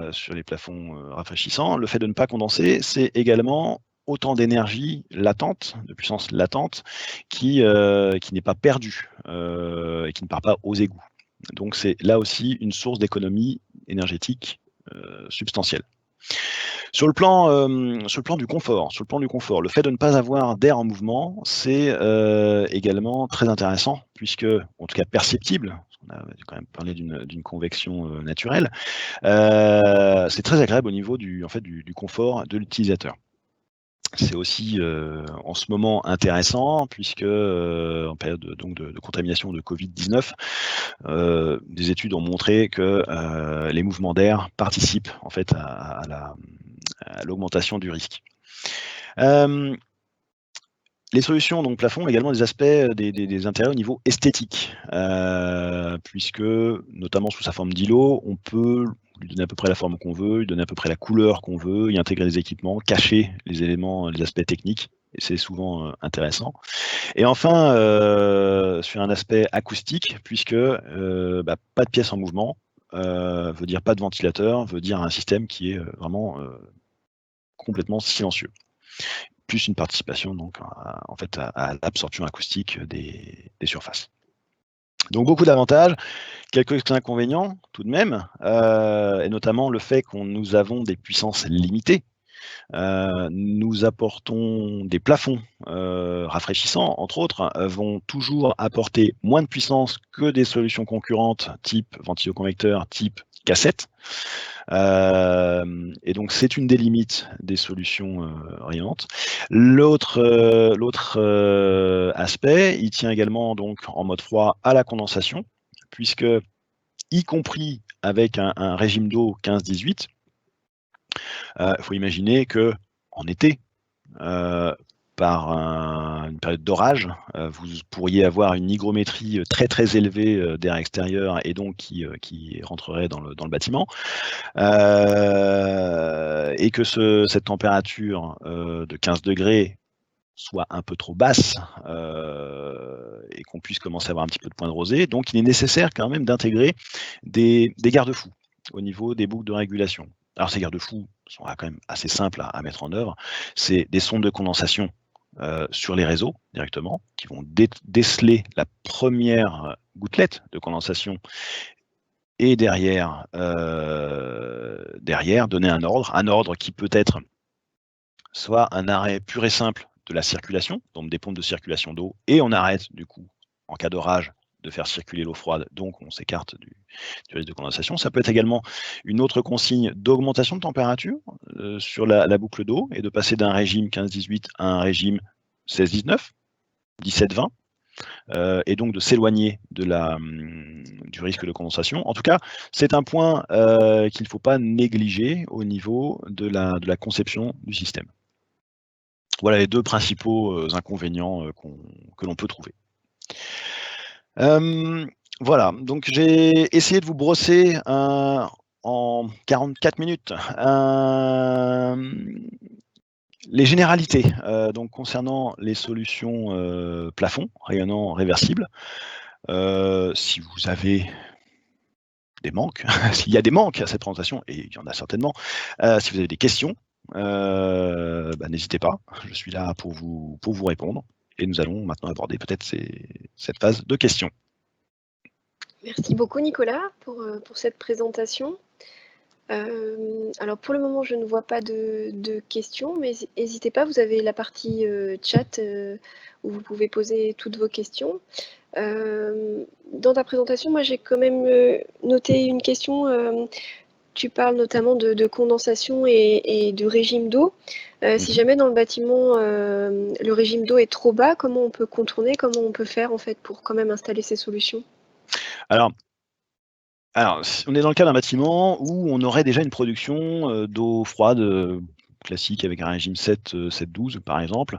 sur les plafonds rafraîchissants, le fait de ne pas condenser, c'est également autant d'énergie latente, de puissance latente, qui n'est pas perdue et qui ne part pas aux égouts. Donc c'est là aussi une source d'économie énergétique substantielle. Sur le plan du confort, le fait de ne pas avoir d'air en mouvement, c'est également très intéressant, puisque, en tout cas perceptible, on a quand même parlé d'une convection naturelle, c'est très agréable au niveau du confort de l'utilisateur. C'est aussi en ce moment intéressant, puisque en période de contamination de Covid-19, des études ont montré que les mouvements d'air participent en fait à l'augmentation du risque. Les solutions donc plafond ont également des aspects, des intérêts au niveau esthétique, puisque notamment sous sa forme d'îlot, on peut lui donner à peu près la forme qu'on veut, lui donner à peu près la couleur qu'on veut, y intégrer des équipements, cacher les éléments, les aspects techniques, et c'est souvent intéressant. Et enfin, sur un aspect acoustique, puisque pas de pièce en mouvement, veut dire pas de ventilateur, veut dire un système qui est vraiment complètement silencieux. Plus une participation donc à l'absorption acoustique des surfaces. Donc beaucoup d'avantages, quelques inconvénients tout de même, et notamment le fait que nous avons des puissances limitées. Nous apportons des plafonds rafraîchissants, entre autres, vont toujours apporter moins de puissance que des solutions concurrentes type ventiloconvecteur, type cassette. Et donc c'est une des limites des solutions rayonnantes. L'autre aspect, il tient également donc en mode froid à la condensation, puisque y compris avec un régime d'eau 15-18, il faut imaginer que en été, par une période d'orage, vous pourriez avoir une hygrométrie très très élevée d'air extérieur et donc qui rentrerait dans le bâtiment, et que cette température de 15 degrés soit un peu trop basse, et qu'on puisse commencer à avoir un petit peu de point de rosée. Donc il est nécessaire quand même d'intégrer des garde-fous au niveau des boucles de régulation. Alors ces garde-fous sont quand même assez simples à mettre en œuvre. C'est des sondes de condensation sur les réseaux directement, qui vont déceler la première gouttelette de condensation et derrière donner un ordre qui peut être soit un arrêt pur et simple de la circulation, donc des pompes de circulation d'eau, et on arrête du coup, en cas d'orage, de faire circuler l'eau froide, donc on s'écarte du risque de condensation. Ça peut être également une autre consigne d'augmentation de température sur la boucle d'eau, et de passer d'un régime 15-18 à un régime 16-19, 17-20, et donc de s'éloigner du risque de condensation. En tout cas, c'est un point qu'il ne faut pas négliger au niveau de la conception du système. Voilà les deux principaux inconvénients que l'on peut trouver. Voilà, donc j'ai essayé de vous brosser en 44 minutes les généralités donc concernant les solutions plafond rayonnants réversibles. Si vous avez des manques, s'il y a des manques à cette présentation, et il y en a certainement, si vous avez des questions, n'hésitez pas, je suis là pour vous répondre, et nous allons maintenant aborder peut-être cette phase de questions. Merci beaucoup Nicolas pour cette présentation. Alors pour le moment je ne vois pas de questions, mais n'hésitez pas, vous avez la partie chat où vous pouvez poser toutes vos questions. Dans ta présentation, moi j'ai quand même noté une question. Tu parles notamment de condensation et de régime d'eau. Si jamais dans le bâtiment, le régime d'eau est trop bas, comment on peut contourner, comment on peut faire en fait pour quand même installer ces solutions? Alors, Alors, on est dans le cas d'un bâtiment où on aurait déjà une production d'eau froide classique avec un régime 7-12 par exemple.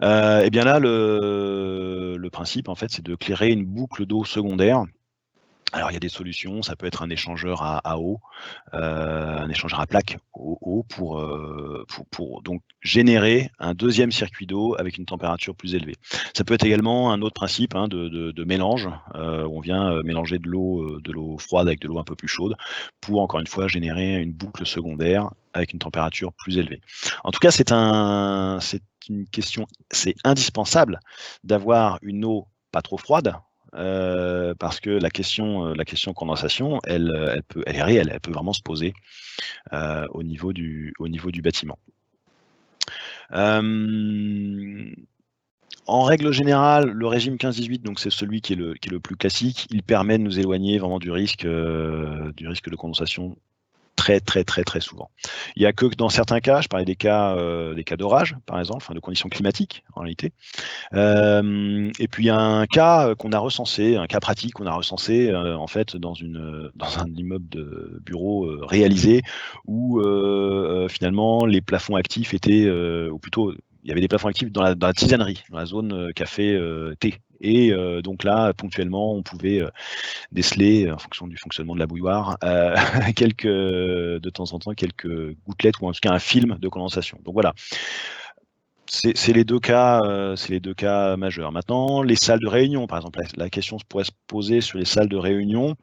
Et bien là, le principe, en fait, c'est de clairer une boucle d'eau secondaire. Alors, il y a des solutions, ça peut être un échangeur à eau, un échangeur à plaques eau pour donc générer un deuxième circuit d'eau avec une température plus élevée. Ça peut être également un autre principe de mélange, où on vient mélanger de l'eau froide avec de l'eau un peu plus chaude pour, encore une fois, générer une boucle secondaire avec une température plus élevée. En tout cas, c'est une question, c'est indispensable d'avoir une eau pas trop froide, parce que la question condensation, elle est réelle, elle peut vraiment se poser au niveau du bâtiment. En règle générale, le régime 15-18, donc c'est celui qui est le plus classique, il permet de nous éloigner vraiment du risque de condensation très souvent. Il n'y a que dans certains cas, je parlais des cas d'orage, par exemple, enfin de conditions climatiques en réalité. Et puis il y a un cas qu'on a recensé, un cas pratique qu'on a recensé en fait dans un immeuble de bureau réalisé où finalement les plafonds actifs étaient, ou plutôt il y avait des plafonds actifs dans la tisanerie, dans la zone café thé. Et donc là, ponctuellement, on pouvait déceler, en fonction du fonctionnement de la bouilloire, de temps en temps, quelques gouttelettes ou en tout cas un film de condensation. Donc voilà. C'est les deux cas majeurs. Maintenant, les salles de réunion, par exemple, la question pourrait se poser sur les salles de réunion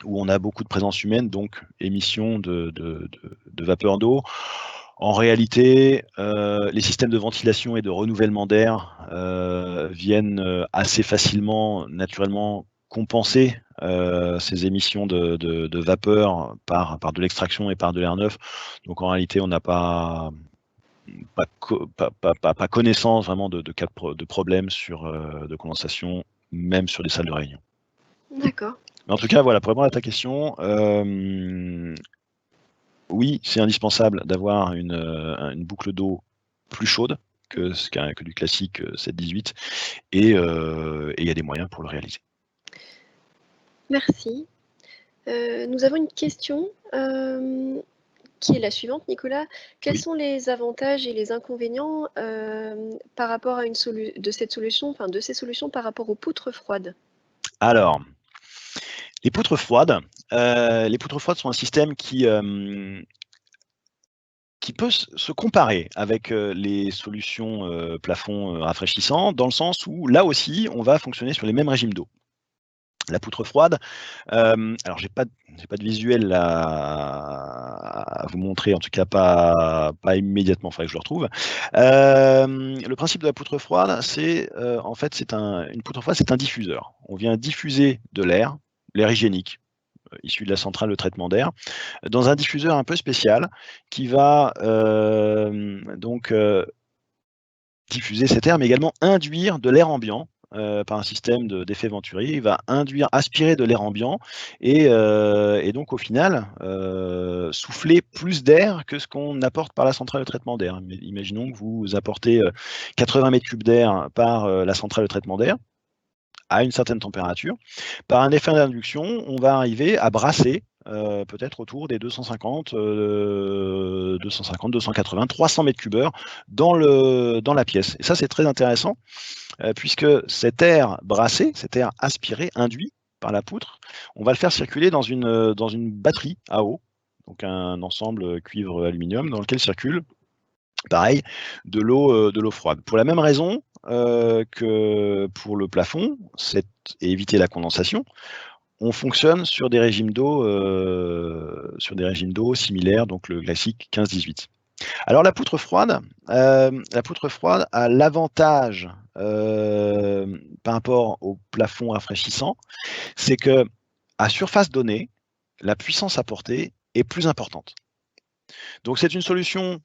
où on a beaucoup de présence humaine, donc émission de vapeur d'eau. En réalité, les systèmes de ventilation et de renouvellement d'air viennent assez facilement, naturellement, compenser ces émissions de vapeur par de l'extraction et par de l'air neuf. Donc en réalité, on n'a pas connaissance vraiment de cas de problèmes de condensation, même sur des salles de réunion. D'accord. Mais en tout cas, voilà, pour répondre à ta question, oui, c'est indispensable d'avoir une boucle d'eau plus chaude que du classique 7-18, et il y a des moyens pour le réaliser. Merci. Nous avons une question qui est la suivante, Nicolas. Quels sont les avantages et les inconvénients par rapport à de ces solutions par rapport aux poutres froides? Alors, les poutres froides sont un système qui peut se comparer avec les solutions plafond rafraîchissants, dans le sens où là aussi, on va fonctionner sur les mêmes régimes d'eau. La poutre froide, alors j'ai pas de visuel à vous montrer, en tout cas pas immédiatement, il faudrait que je le retrouve. Le principe de la poutre froide, c'est en fait, une poutre froide, c'est un diffuseur. On vient diffuser de l'air hygiénique, issu de la centrale de traitement d'air, dans un diffuseur un peu spécial qui va donc diffuser cet air, mais également induire de l'air ambiant par un système d'effet Venturi. Il va aspirer de l'air ambiant et donc au final souffler plus d'air que ce qu'on apporte par la centrale de traitement d'air. Imaginons que vous apportez 80 mètres cubes d'air par la centrale de traitement d'air à une certaine température. Par un effet d'induction, on va arriver à brasser peut-être autour des 250, 280, 300 mètres cubes heure dans la pièce. Et ça, c'est très intéressant, puisque cet air brassé, cet air aspiré, induit par la poutre, on va le faire circuler dans une batterie à eau, donc un ensemble cuivre-aluminium dans lequel circule, pareil, de l'eau froide. Pour la même raison que pour le plafond, et éviter la condensation, on fonctionne sur des régimes d'eau similaires, donc le classique 15-18. Alors la poutre froide a l'avantage par rapport au plafond rafraîchissant, c'est que à surface donnée, la puissance apportée est plus importante. Donc c'est une solution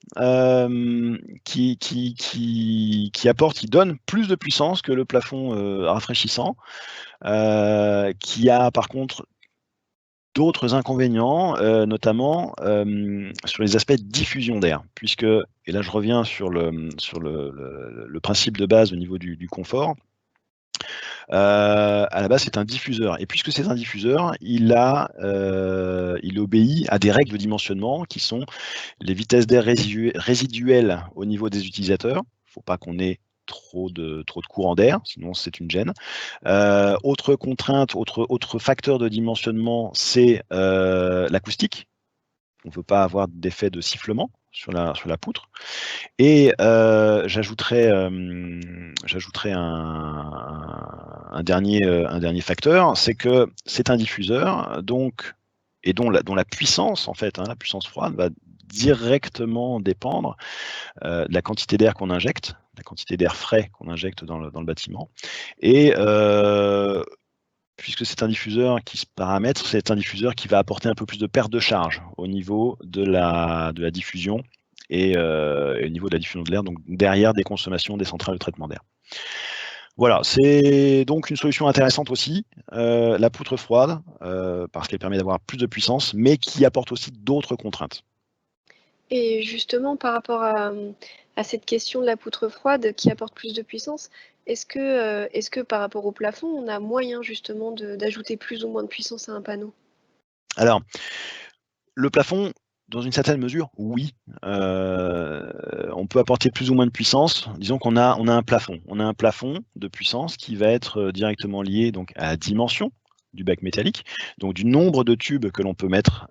qui donne plus de puissance que le plafond rafraîchissant, qui a par contre d'autres inconvénients, notamment sur les aspects de diffusion d'air, puisque, et là je reviens sur le principe de base au niveau du confort, À la base, c'est un diffuseur. Et puisque c'est un diffuseur, il obéit à des règles de dimensionnement qui sont les vitesses d'air résiduelles au niveau des utilisateurs. Il ne faut pas qu'on ait trop de courant d'air, sinon c'est une gêne. Autre contrainte, autre facteur de dimensionnement, c'est l'acoustique. On ne veut pas avoir d'effet de sifflement sur la poutre. Et j'ajouterais un dernier facteur, c'est que c'est un diffuseur, donc, et dont la puissance, en fait, la puissance froide, va directement dépendre de la quantité d'air qu'on injecte, la quantité d'air frais qu'on injecte dans le bâtiment. Et puisque c'est un diffuseur qui se paramètre, c'est un diffuseur qui va apporter un peu plus de perte de charge au niveau de la diffusion et au niveau de la diffusion de l'air, donc derrière des consommations des centrales de traitement d'air. Voilà, c'est donc une solution intéressante aussi, la poutre froide, parce qu'elle permet d'avoir plus de puissance, mais qui apporte aussi d'autres contraintes. Et justement, par rapport à cette question de la poutre froide qui apporte plus de puissance, est-ce que par rapport au plafond, on a moyen justement d'ajouter plus ou moins de puissance à un panneau? Alors, le plafond, dans une certaine mesure, oui. On peut apporter plus ou moins de puissance. Disons qu'on a un plafond. On a un plafond de puissance qui va être directement lié donc, à la dimension du bac métallique, donc du nombre de tubes que l'on peut mettre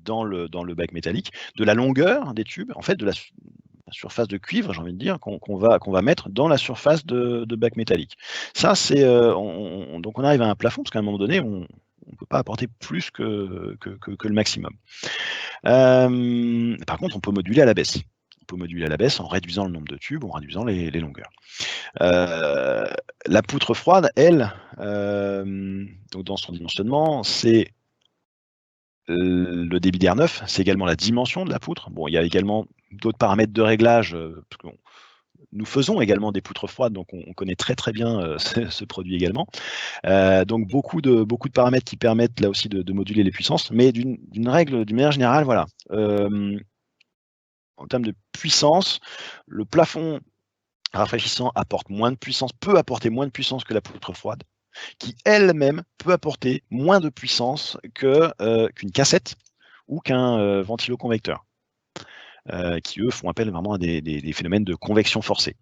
dans le bac métallique, de la longueur des tubes, en fait de la surface de cuivre, j'ai envie de dire, qu'on va mettre dans la surface de bac métallique. Ça, c'est donc on arrive à un plafond, parce qu'à un moment donné, on ne peut pas apporter plus que le maximum. Par contre, on peut moduler à la baisse. On peut moduler à la baisse en réduisant le nombre de tubes, en réduisant les longueurs. La poutre froide, elle, donc dans son dimensionnement, c'est le débit d'air neuf, c'est également la dimension de la poutre. Bon, il y a également d'autres paramètres de réglage, parce que nous faisons également des poutres froides, donc on connaît très très bien ce produit également. Donc beaucoup de paramètres qui permettent là aussi de moduler les puissances, mais d'une manière générale, voilà. En termes de puissance, le plafond rafraîchissant apporte moins de puissance, peut apporter moins de puissance que la poutre froide, qui elle-même peut apporter moins de puissance qu'une cassette ou qu'un ventilo-convecteur, qui eux font appel vraiment à des phénomènes de convection forcée.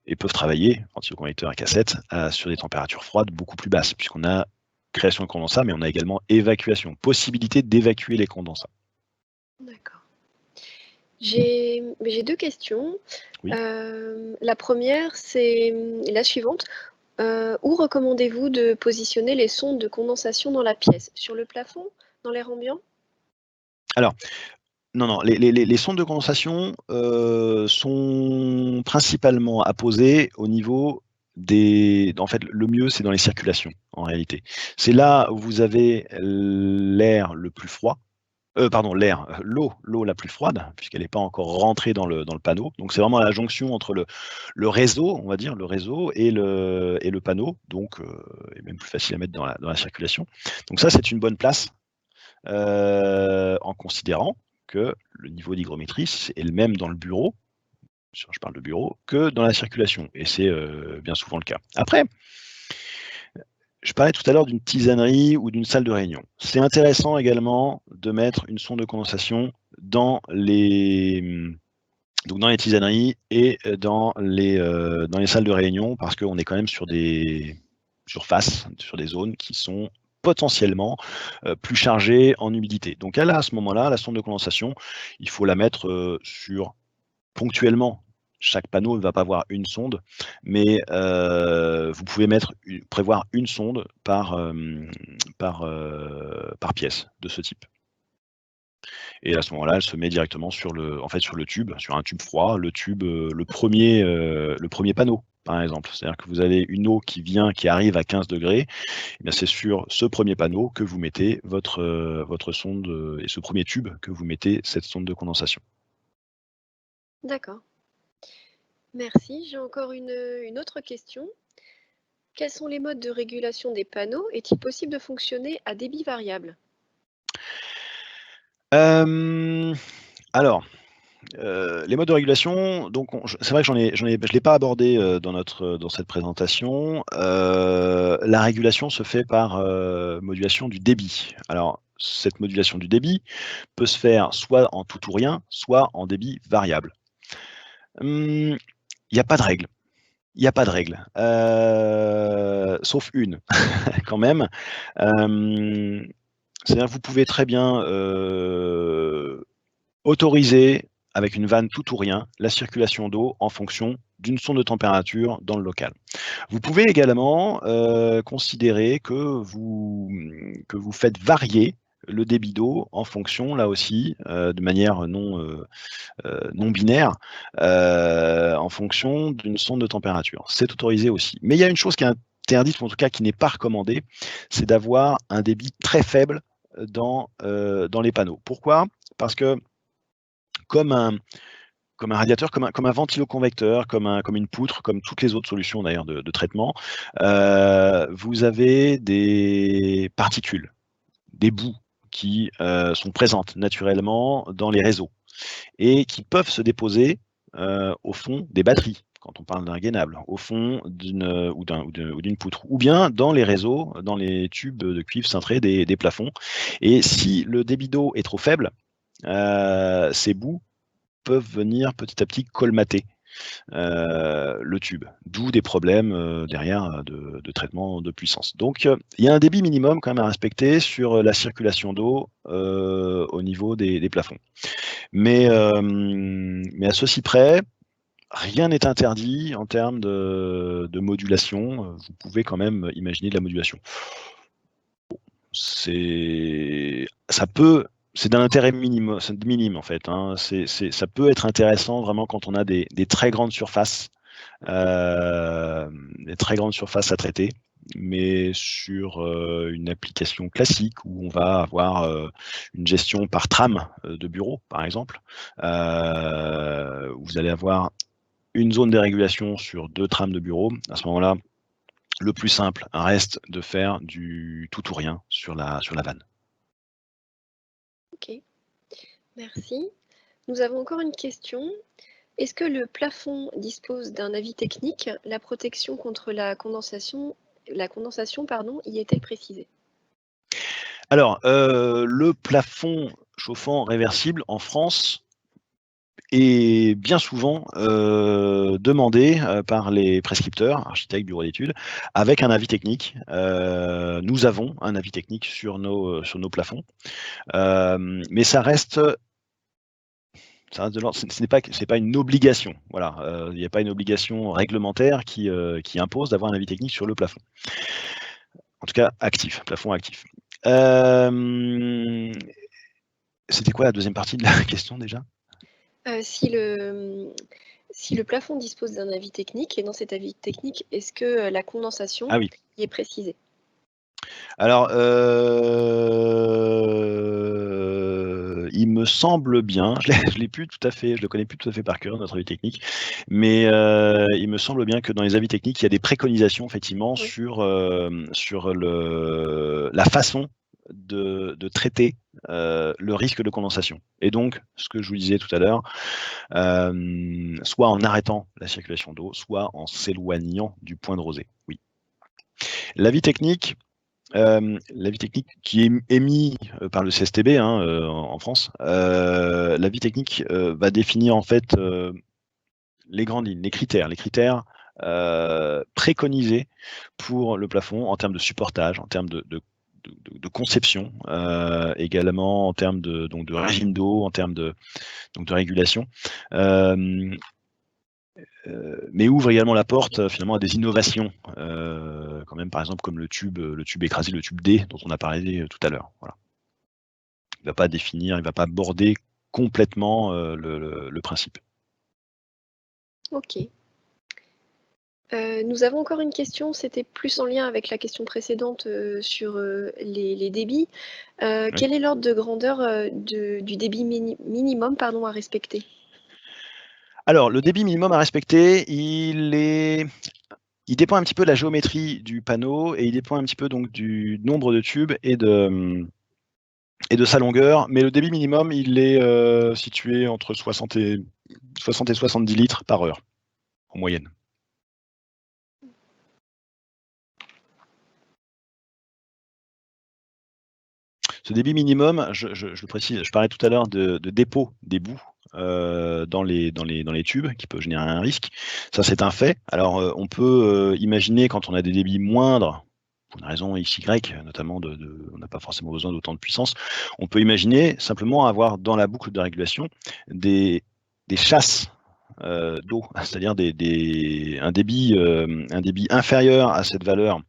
Et peuvent travailler, ventilo-convecteur à cassette, sur des températures froides beaucoup plus basses, puisqu'on a création de condensat, mais on a également évacuation, possibilité d'évacuer les condensats. D'accord. J'ai 2 questions. Oui. La première, c'est la suivante. Où recommandez-vous de positionner les sondes de condensation dans la pièce? Sur le plafond? Dans l'air ambiant? Alors, non, les sondes de condensation sont principalement apposées au niveau en fait, le mieux, c'est dans les circulations, en réalité. C'est là où vous avez l'air le plus froid, pardon, l'eau la plus froide, puisqu'elle n'est pas encore rentrée dans le panneau. Donc c'est vraiment la jonction entre le réseau, on va dire, le réseau et le panneau, donc est même plus facile à mettre dans la circulation. Donc ça, c'est une bonne place, en considérant que le niveau d'hygrométrie est le même dans le bureau, je parle de bureau, que dans la circulation, et c'est bien souvent le cas. Après, je parlais tout à l'heure d'une tisanerie ou d'une salle de réunion. C'est intéressant également de mettre une sonde de condensation dans les tisaneries et dans les salles de réunion, parce qu'on est quand même sur des surfaces, sur des zones qui sont potentiellement plus chargées en humidité. Donc là, à ce moment-là, la sonde de condensation, il faut la mettre sur ponctuellement. Chaque panneau ne va pas avoir une sonde, mais vous pouvez prévoir une sonde par pièce de ce type. Et à ce moment-là, elle se met directement sur le tube, sur un tube froid, le premier panneau, par exemple. C'est-à-dire que vous avez une eau qui arrive à 15 degrés, et bien c'est sur ce premier panneau que vous mettez votre sonde, et ce premier tube que vous mettez cette sonde de condensation. D'accord. Merci. J'ai encore une autre question. Quels sont les modes de régulation des panneaux? Est-il possible de fonctionner à débit variable? Alors, Les modes de régulation, donc c'est vrai que je l'ai pas abordé dans cette présentation. La régulation se fait par modulation du débit. Alors, cette modulation du débit peut se faire soit en tout ou rien, soit en débit variable. Il n'y a pas de règle. Il n'y a pas de règle, sauf une quand même. C'est-à-dire que vous pouvez très bien autoriser, avec une vanne tout ou rien, la circulation d'eau en fonction d'une sonde de température dans le local. Vous pouvez également considérer que vous faites varier le débit d'eau en fonction, là aussi, de manière non binaire, en fonction d'une sonde de température. C'est autorisé aussi. Mais il y a une chose qui est interdite, ou en tout cas qui n'est pas recommandée, c'est d'avoir un débit très faible dans les panneaux. Pourquoi? Parce que comme un radiateur, comme un ventiloconvecteur, comme une poutre, comme toutes les autres solutions d'ailleurs de traitement, vous avez des particules, des boues qui sont présentes naturellement dans les réseaux et qui peuvent se déposer au fond des batteries, quand on parle d'un gainable, au fond d'une poutre, ou bien dans les réseaux, dans les tubes de cuivre cintré des plafonds. Et si le débit d'eau est trop faible, ces boues peuvent venir petit à petit colmater le tube, d'où des problèmes derrière de traitement de puissance. Donc il y a un débit minimum quand même à respecter sur la circulation d'eau au niveau des plafonds. Mais à ceci près, rien n'est interdit en termes de modulation. Vous pouvez quand même imaginer de la modulation. C'est d'un intérêt minime en fait, hein. Ça peut être intéressant vraiment quand on a des très grandes surfaces, à traiter, mais sur une application classique où on va avoir une gestion par trame de bureau, par exemple, où vous allez avoir une zone de régulation sur 2 trames de bureau. À ce moment-là, le plus simple reste de faire du tout ou rien sur la vanne. Ok, merci. Nous avons encore une question. Est-ce que le plafond dispose d'un avis technique? La protection contre la condensation y est-elle précisée? Alors, le plafond chauffant réversible en France est bien souvent demandé par les prescripteurs, architectes, bureaux d'études, avec un avis technique. Nous avons un avis technique sur nos plafonds, mais ça reste de l'ordre, ce n'est pas une obligation. Voilà, il n'y a pas une obligation réglementaire qui impose d'avoir un avis technique sur le plafond. En tout cas, plafond actif. C'était quoi la deuxième partie de la question déjà? Si le plafond dispose d'un avis technique, et dans cet avis technique, est-ce que la condensation Ah oui. y est précisée? Alors, il me semble bien, je l'ai plus tout à fait, je le connais plus tout à fait par cœur, notre avis technique, mais il me semble bien que dans les avis techniques, il y a des préconisations effectivement Oui. sur la façon de traiter le risque de condensation. Et donc, ce que je vous disais tout à l'heure, soit en arrêtant la circulation d'eau, soit en s'éloignant du point de rosée. Oui. L'avis technique qui est émis par le CSTB en France, l'avis technique va définir en fait les grandes lignes, les critères préconisés pour le plafond en termes de supportage, en termes de conception, également en termes de régime d'eau, en termes de régulation. Mais ouvre également la porte finalement à des innovations, quand même, par exemple comme le tube écrasé, le tube D dont on a parlé tout à l'heure. Voilà. Il ne va pas définir, il ne va pas border complètement le principe. Ok. Nous avons encore une question, c'était plus en lien avec la question précédente sur les débits. Oui. Quel est l'ordre de grandeur du débit minimum à respecter? Alors, le débit minimum à respecter, il dépend un petit peu de la géométrie du panneau et il dépend un petit peu donc du nombre de tubes et de et de sa longueur, mais le débit minimum, il est situé entre 60 et 70 litres par heure, en moyenne. Ce débit minimum, je le précise, je parlais tout à l'heure de dépôt des boues dans les tubes qui peut générer un risque. Ça, c'est un fait. Alors, on peut imaginer quand on a des débits moindres, pour une raison X, Y, notamment on n'a pas forcément besoin d'autant de puissance, on peut imaginer simplement avoir dans la boucle de régulation des chasses d'eau, c'est-à-dire un débit inférieur à cette valeur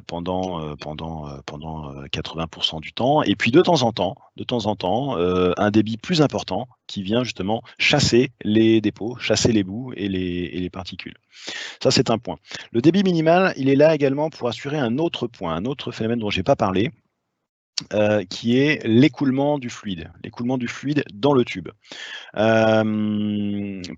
pendant 80% du temps, et puis de temps en temps, un débit plus important qui vient justement chasser les dépôts, chasser les boues et les particules. Ça, c'est un point. Le débit minimal, il est là également pour assurer un autre point, un autre phénomène dont je n'ai pas parlé, qui est l'écoulement du fluide dans le tube.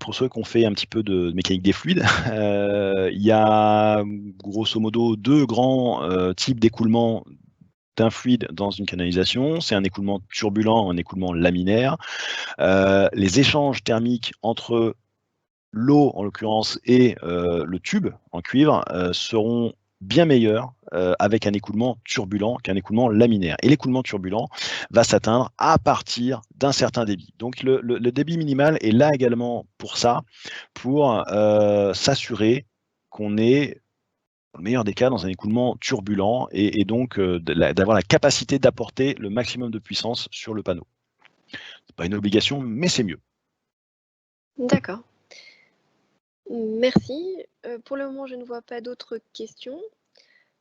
Pour ceux qui ont fait un petit peu de mécanique des fluides, il y a grosso modo 2 grands types d'écoulement d'un fluide dans une canalisation. C'est un écoulement turbulent, un écoulement laminaire. Les échanges thermiques entre l'eau, en l'occurrence, et le tube en cuivre seront bien meilleurs avec un écoulement turbulent qu'un écoulement laminaire. Et l'écoulement turbulent va s'atteindre à partir d'un certain débit. Donc le débit minimal est là également pour ça, pour s'assurer qu'on est, dans le meilleur des cas, dans un écoulement turbulent et donc d'avoir la capacité d'apporter le maximum de puissance sur le panneau. C'est pas une obligation, mais c'est mieux. D'accord. Merci. Pour le moment, je ne vois pas d'autres questions.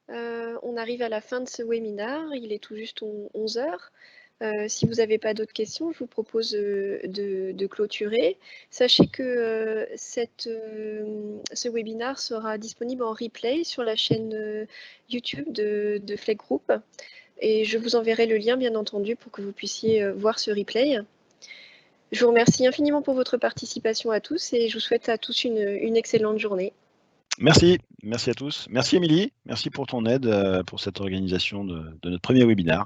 On arrive à la fin de ce webinaire. Il est tout juste 11 heures. Si vous n'avez pas d'autres questions, je vous propose de clôturer. Sachez que ce webinaire sera disponible en replay sur la chaîne YouTube de Fleck Group. Et je vous enverrai le lien, bien entendu, pour que vous puissiez voir ce replay. Je vous remercie infiniment pour votre participation à tous et je vous souhaite à tous une excellente journée. Merci à tous. Merci Émilie, merci pour ton aide pour cette organisation de notre premier webinaire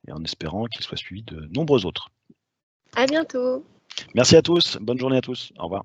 et en espérant qu'il soit suivi de nombreux autres. À bientôt. Merci à tous, bonne journée à tous, au revoir.